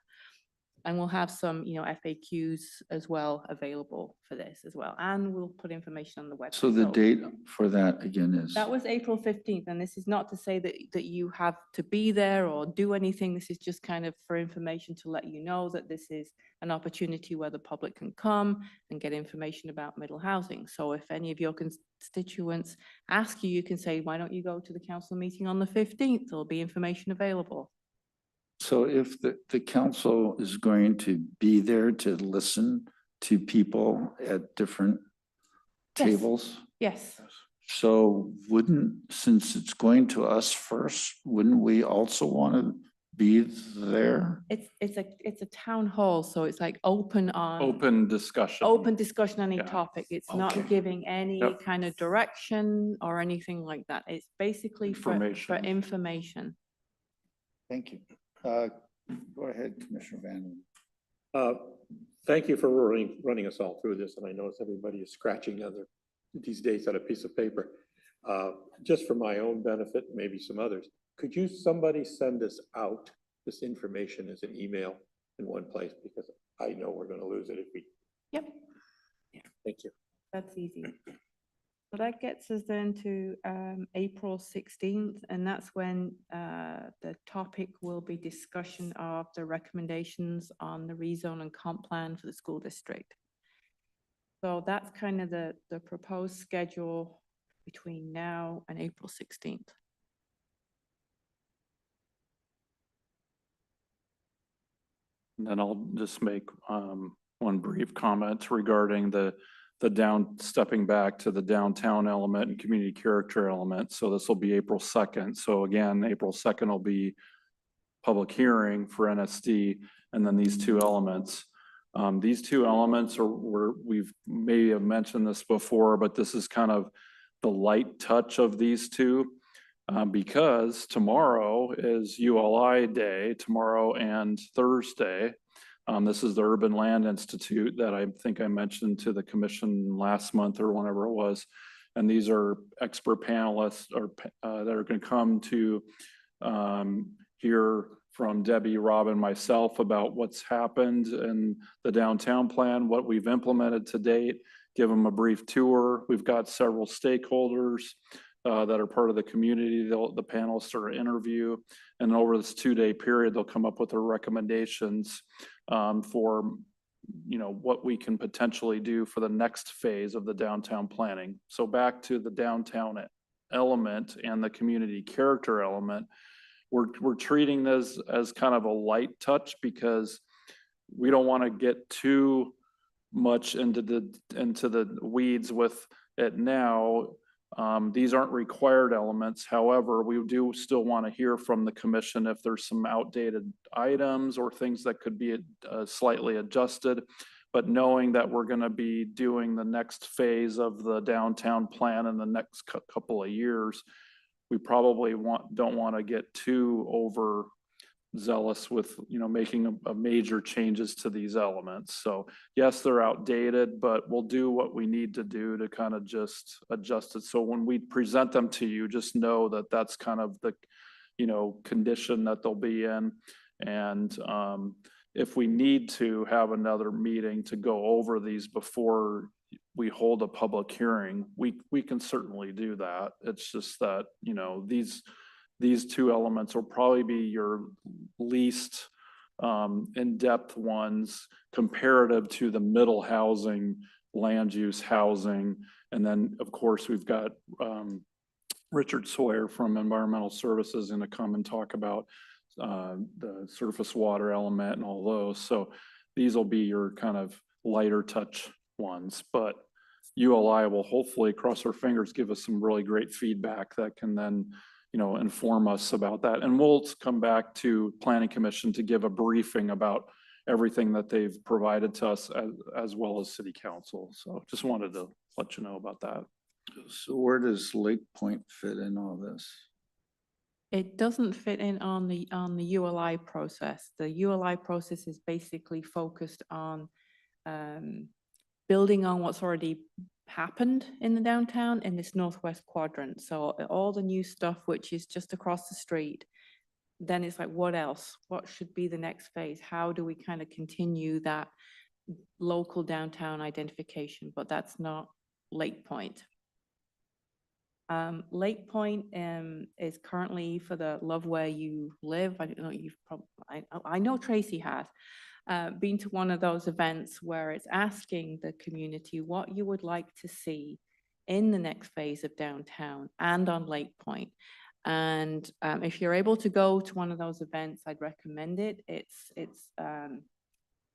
And we'll have some, FAQs as well available for this as well. And we'll put information on the website. So the date for that again is? That was April 15th. And this is not to say that you have to be there or do anything. This is just kind of for information to let you know that this is an opportunity where the public can come and get information about middle housing. So if any of your constituents ask you, you can say, why don't you go to the council meeting on the 15th? There'll be information available. So if the council is going to be there to listen to people at different tables? Yes. So since it's going to us first, wouldn't we also want to be there? It's a town hall, so it's like open discussion on any topic. It's not giving any kind of direction or anything like that. It's basically for information. Thank you. Go ahead, Commissioner Van. Thank you for running us all through this, and I notice everybody is scratching these dates on a piece of paper. Just for my own benefit, maybe some others, could somebody send us out this information as an email in one place, because I know we're going to lose it if we. Yep. Yeah, thank you. That's easy. So that gets us then to April 16th, and that's when the topic will be discussion of the recommendations on the rezone and comp plan for the school district. So that's kind of the proposed schedule between now and April 16th. And then I'll just make one brief comment regarding the stepping back to the downtown element and community character element. So this will be April 2nd. So again, April 2nd will be public hearing for NSD, and then these two elements. These two elements we've maybe have mentioned this before, but this is kind of the light touch of these two. Because tomorrow is ULI day, tomorrow and Thursday. This is the Urban Land Institute that I think I mentioned to the commission last month or whenever it was. And these are expert panelists that are going to come to hear from Debbie, Rob, and myself about what's happened in the downtown plan, what we've implemented to date, give them a brief tour. We've got several stakeholders that are part of the community. The panelists are interview, and over this 2-day period, they'll come up with their recommendations for, what we can potentially do for the next phase of the downtown planning. So back to the downtown element and the community character element, we're treating this as kind of a light touch because we don't want to get too much into the weeds with it now. These aren't required elements. However, we do still want to hear from the commission if there's some outdated items or things that could be slightly adjusted. But knowing that we're going to be doing the next phase of the downtown plan in the next couple of years, we probably don't want to get too overzealous with making a major changes to these elements. So yes, they're outdated, but we'll do what we need to do to kind of just adjust it. So when we present them to you, just know that that's kind of the condition that they'll be in. And if we need to have another meeting to go over these before we hold a public hearing, we can certainly do that. It's just that these two elements will probably be your least in-depth ones comparative to the middle housing, land use housing. And then, of course, we've got Richard Sawyer from Environmental Services going to come and talk about the surface water element and all those. So these will be your kind of lighter touch ones. But ULI will hopefully, cross our fingers, give us some really great feedback that can then inform us about that. And we'll come back to Planning Commission to give a briefing about everything that they've provided to us as well as City Council. So just wanted to let you know about that. So where does Lake Point fit in all this? It doesn't fit in on the ULI process. The ULI process is basically focused on building on what's already happened in the downtown in this northwest quadrant. So all the new stuff, which is just across the street, then it's like, what else? What should be the next phase? How do we kind of continue that local downtown identification? But that's not Lake Point. Lake Point is currently for the Love Where You Live. I don't know, you've probably, I know Tracy has been to one of those events where it's asking the community what you would like to see in the next phase of downtown and on Lake Point. And if you're able to go to one of those events, I'd recommend it. It's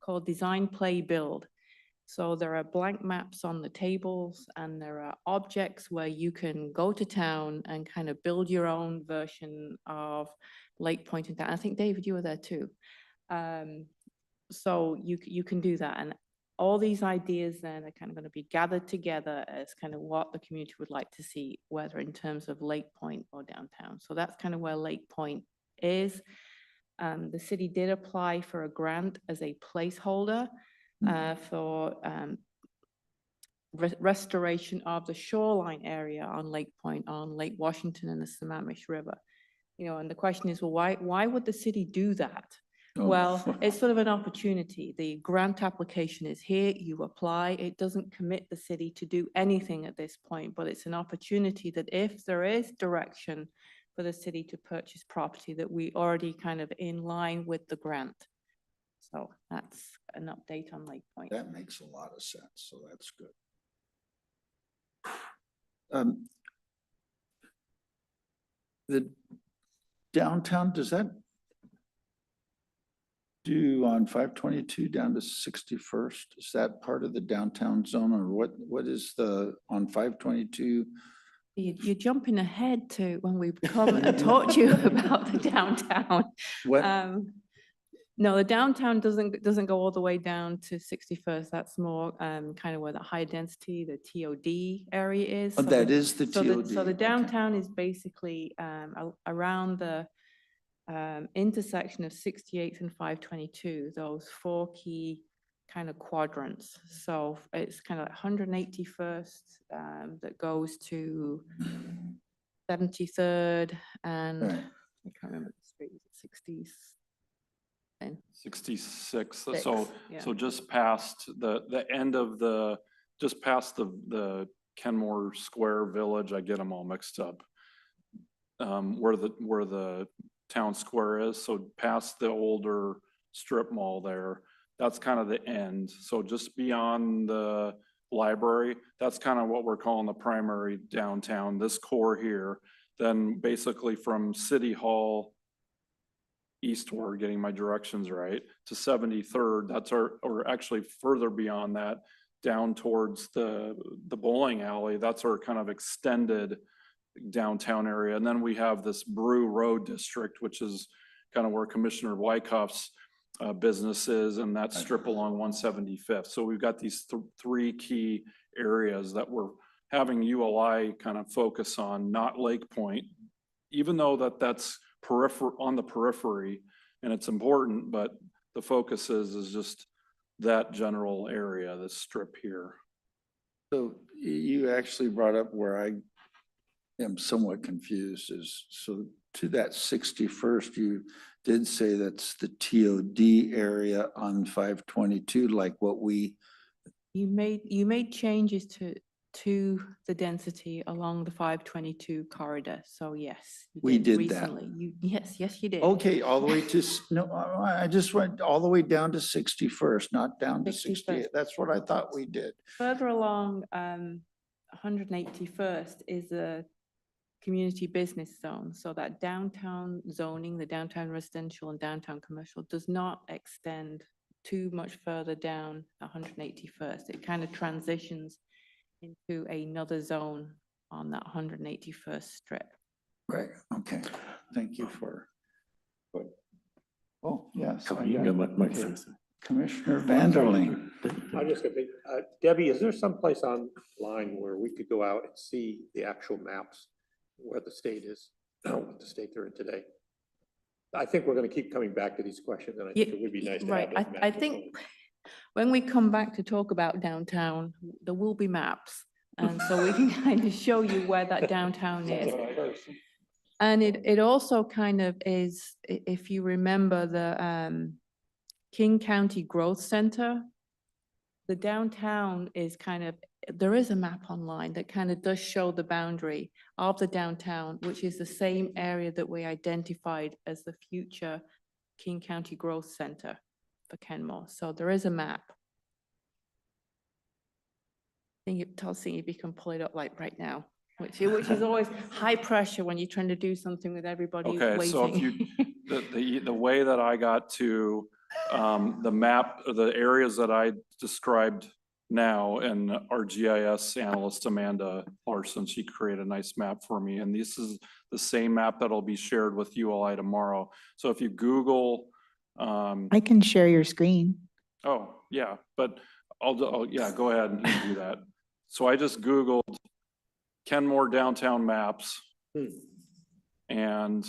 called Design, Play, Build. So there are blank maps on the tables and there are objects where you can go to town and kind of build your own version of Lake Point and down. I think, David, you were there too. So you can do that. And all these ideas then are kind of going to be gathered together as kind of what the community would like to see, whether in terms of Lake Point or downtown. So that's kind of where Lake Point is. The city did apply for a grant as a placeholder for restoration of the shoreline area on Lake Point, on Lake Washington and the Sammamish River. And the question is, well, why would the city do that? Oh. Well, it's sort of an opportunity. The grant application is here, you apply. It doesn't commit the city to do anything at this point, but it's an opportunity that if there is direction for the city to purchase property, that we already kind of in line with the grant. So that's an update on Lake Point. That makes a lot of sense, so that's good. The downtown, does that do on 522 down to 61st? Is that part of the downtown zone or what is the, on 522? You're jumping ahead to when we come and talk to you about the downtown. What, No, the downtown doesn't go all the way down to 61st. That's more kind of where the high density, the TOD area is. oh, So that the- is the So TOD. the okay. downtown is basically around the intersection of 68th and 522, those four key kind of quadrants. So it's kind of like 181st that goes to 73rd and Right. I can't remember the street, 60s. 66, Six, so yeah. just past the end of just past the Kenmore Square Village, I get them all mixed up. Where the town square is, so past the older strip mall there, that's kind of the end. So just beyond the library, that's kind of what we're calling the primary downtown, this core here. Then basically from City Hall eastward, getting my directions right, to 73rd, that's or actually further beyond that, down towards the bowling alley, that's our kind of extended downtown area. And then we have this Brew Road district, which is kind of where Commissioner Wyckoff's business is, and that strip along 175th. So we've got these three key areas that we're having ULI kind of focus on, not Lake Point, even though that's on the periphery and it's important, but the focus is just that general area, this strip here. So you actually brought up where I am somewhat confused is, so to that 61st, you did say that's the TOD area on 522, like what we, You made changes to the density along the 522 corridor. So yes, you We did that. recently. Yes, you did. okay, all the way to, no, I just went all the way down to 61st, not down to 61st. 68. That's what I thought we did. Further along, 181st is a community business zone. So that downtown zoning, the downtown residential and downtown commercial does not extend too much further down 181st. It kind of transitions into another zone on that 181st strip. Right, okay. Thank you for. Oh, yes. I You can got go it. Mike Okay. first. Commissioner Vanderling. I'm just gonna think, Debbie, is there some place online where we could go out and see the actual maps where the state is, what the state they're in today? I think we're gonna keep coming back to these questions, and I think it would be nice to have. Right, those I maps. think when we come back to talk about downtown, there will be maps. And so we can kind of show you where that downtown is. And it also kind of is, if you remember the King County Growth Center, the downtown is kind of, there is a map online that kind of does show the boundary of the downtown, which is the same area that we identified as the future King County Growth Center for Kenmore. So there is a map. I think Tulsi, if you can pull it up like right now, which is always high pressure when you're trying to do something with everybody Okay, waiting. so if you, the way that I got to the map, the areas that I described now, and our GIS analyst Amanda Larson, she created a nice map for me, and this is the same map that'll be shared with ULI tomorrow. So if you Google, I can share your screen. oh yeah, but yeah, go ahead and do that. So I just Googled Kenmore downtown maps, and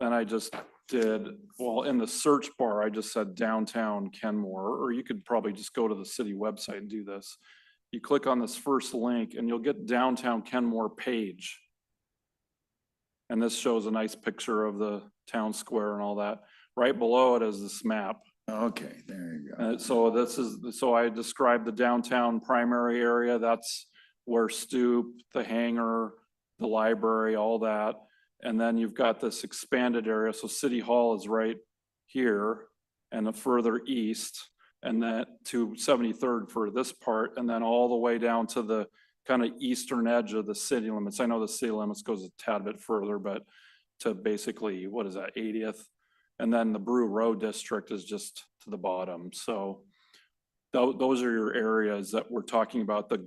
then I just did, well, in the search bar, I just said downtown Kenmore, or you could probably just go to the city website and do this. You click on this first link and you'll get downtown Kenmore page. And this shows a nice picture of the town square and all that. Right below it is this map. Okay, there you go. So I described the downtown primary area. That's where Stoop, the hangar, the library, all that. And then you've got this expanded area. So City Hall is right here and the further east, and then to 73rd for this part, and then all the way down to the kind of eastern edge of the city limits. I know the city limits goes a tad bit further, but to basically, what is that, 80th? And then the Brew Road District is just to the bottom. So those are your areas that we're talking about, the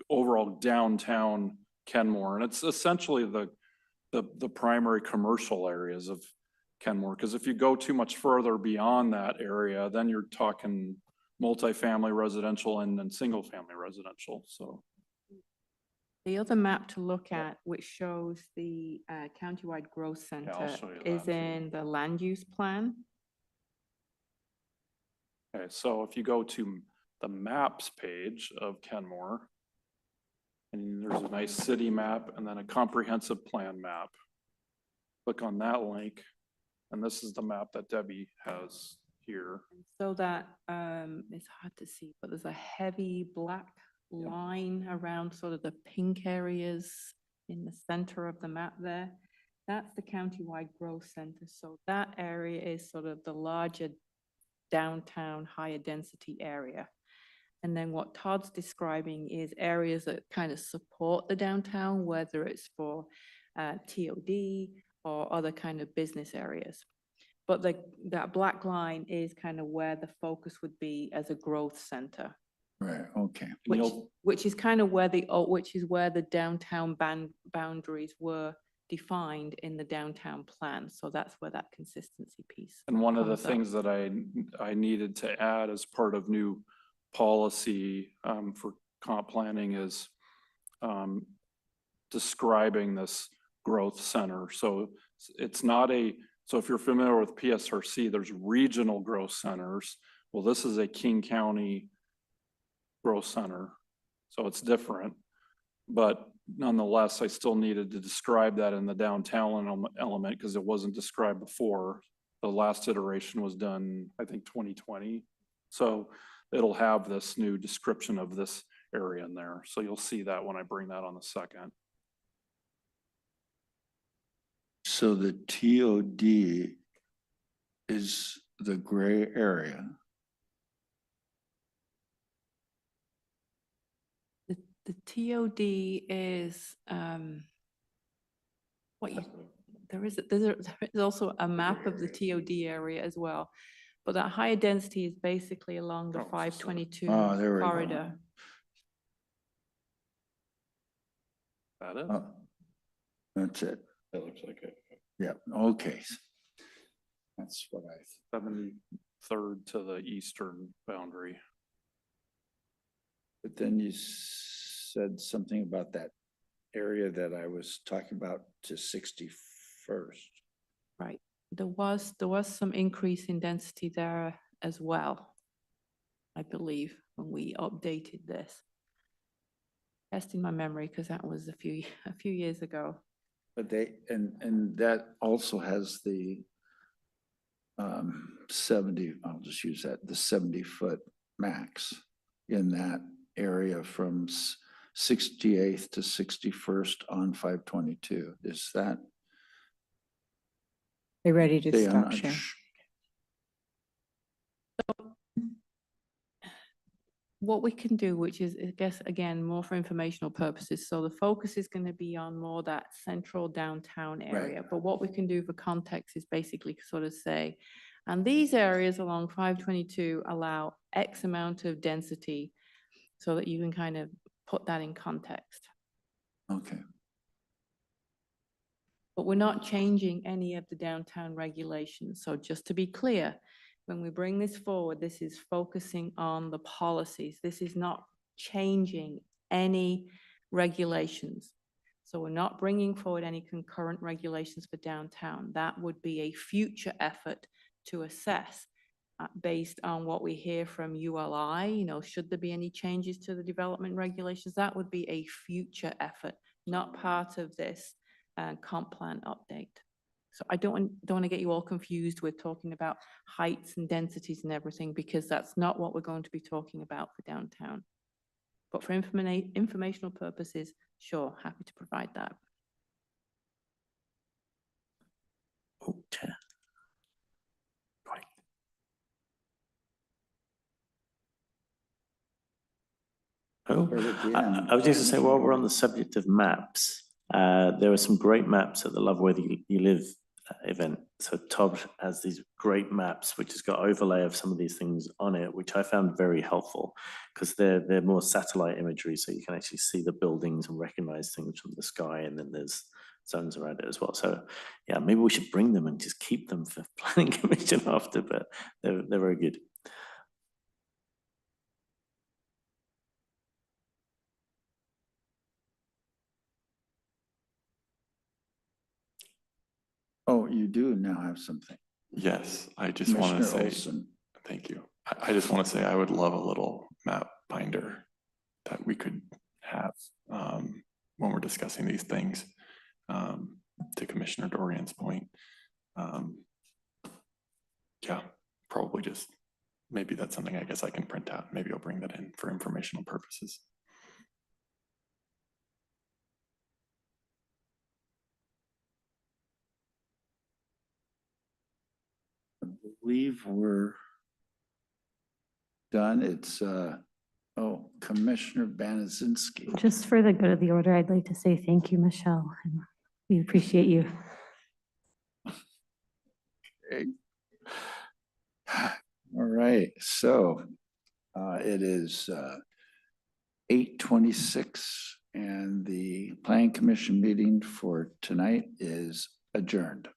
overall downtown Kenmore. And it's essentially the primary commercial areas of Kenmore. Because if you go too much further beyond that area, then you're talking multifamily residential and then single family residential. So The other map to look at, which shows the countywide growth I'll center, show you is that too. in the land use plan. okay, so if you go to the maps page of Kenmore, and there's a nice city map and then a comprehensive plan map. Click on that link, and this is the map that Debbie has here. So that it's hard to see, but there's a heavy black line around sort of the pink areas in the center of the map there. That's the countywide growth center. So that area is sort of the larger downtown, higher density area. And then what Todd's describing is areas that kind of support the downtown, whether it's for TOD or other kind of business areas. But that black line is kind of where the focus would be as a growth center. Right, okay. Which is kind of where the downtown boundaries were defined in the downtown plan. So that's where that consistency piece. And one of the comes up. things that I needed to add as part of new policy for comp planning is describing this growth center. So it's not so if you're familiar with PSRC, there's regional growth centers. Well, this is a King County growth center, so it's different. But nonetheless, I still needed to describe that in the downtown element because it wasn't described before. The last iteration was done, I think, 2020. So it'll have this new description of this area in there. So you'll see that when I bring that on the second. So the TOD is the gray area. The TOD is there is also a map of the TOD area as well, but that higher density is basically along the 522 there we go. corridor. That it? Oh, that's it. That looks like it. Yeah, okay. That's what 73rd to the eastern boundary. but then you said something about that area that I was talking about to 61st. Right. There was some increase in density there as well, I believe, when we updated this. Testing my memory because that was a few years ago. But and that also has the 70, I'll just use that, the 70-foot max in that area from 68th to 61st on 522. Is that? They ready to They stop share? What we can do, which is, I guess, again, more for informational purposes. So the focus is going to be on more that central downtown area. But what we can do for context is basically sort of say, and these areas along 522 allow X amount of density so that you can kind of put that in context. Okay. But we're not changing any of the downtown regulations. So just to be clear, when we bring this forward, this is focusing on the policies. This is not changing any regulations. So we're not bringing forward any concurrent regulations for downtown. That would be a future effort to assess based on what we hear from ULI. You know, should there be any changes to the development regulations? That would be a future effort, not part of this comp plan update. So I don't want to get you all confused with talking about heights and densities and everything, because that's not what we're going to be talking about for downtown. But for informational purposes, sure, happy to provide that. Okay. Right. Oh, I was just to say, while we're on the subject of maps, there are some great maps at the Love Where You Live event. So Todd has these great maps, which has got overlay of some of these things on it, which I found very helpful because they're more satellite imagery, so you can actually see the buildings and recognize things from the sky, and then there's zones around it as well. So yeah, maybe we should bring them and just keep them for planning commission after, but they're very good. Oh, you do now have something. Yes, I just want to Commissioner say, Olson. thank you. I just want to say I would love a little map binder that we could have when we're discussing these things. To Commissioner Dorian's point. Yeah, probably just, maybe that's something I guess I can print out. Maybe I'll bring that in for informational purposes. I believe we're done. It's, oh, Commissioner Banazinski. Just for the good of the order, I'd like to say thank you, Michelle. And we appreciate you. Okay. All right, so it is 8:26 and the Planning Commission meeting for tonight is adjourned.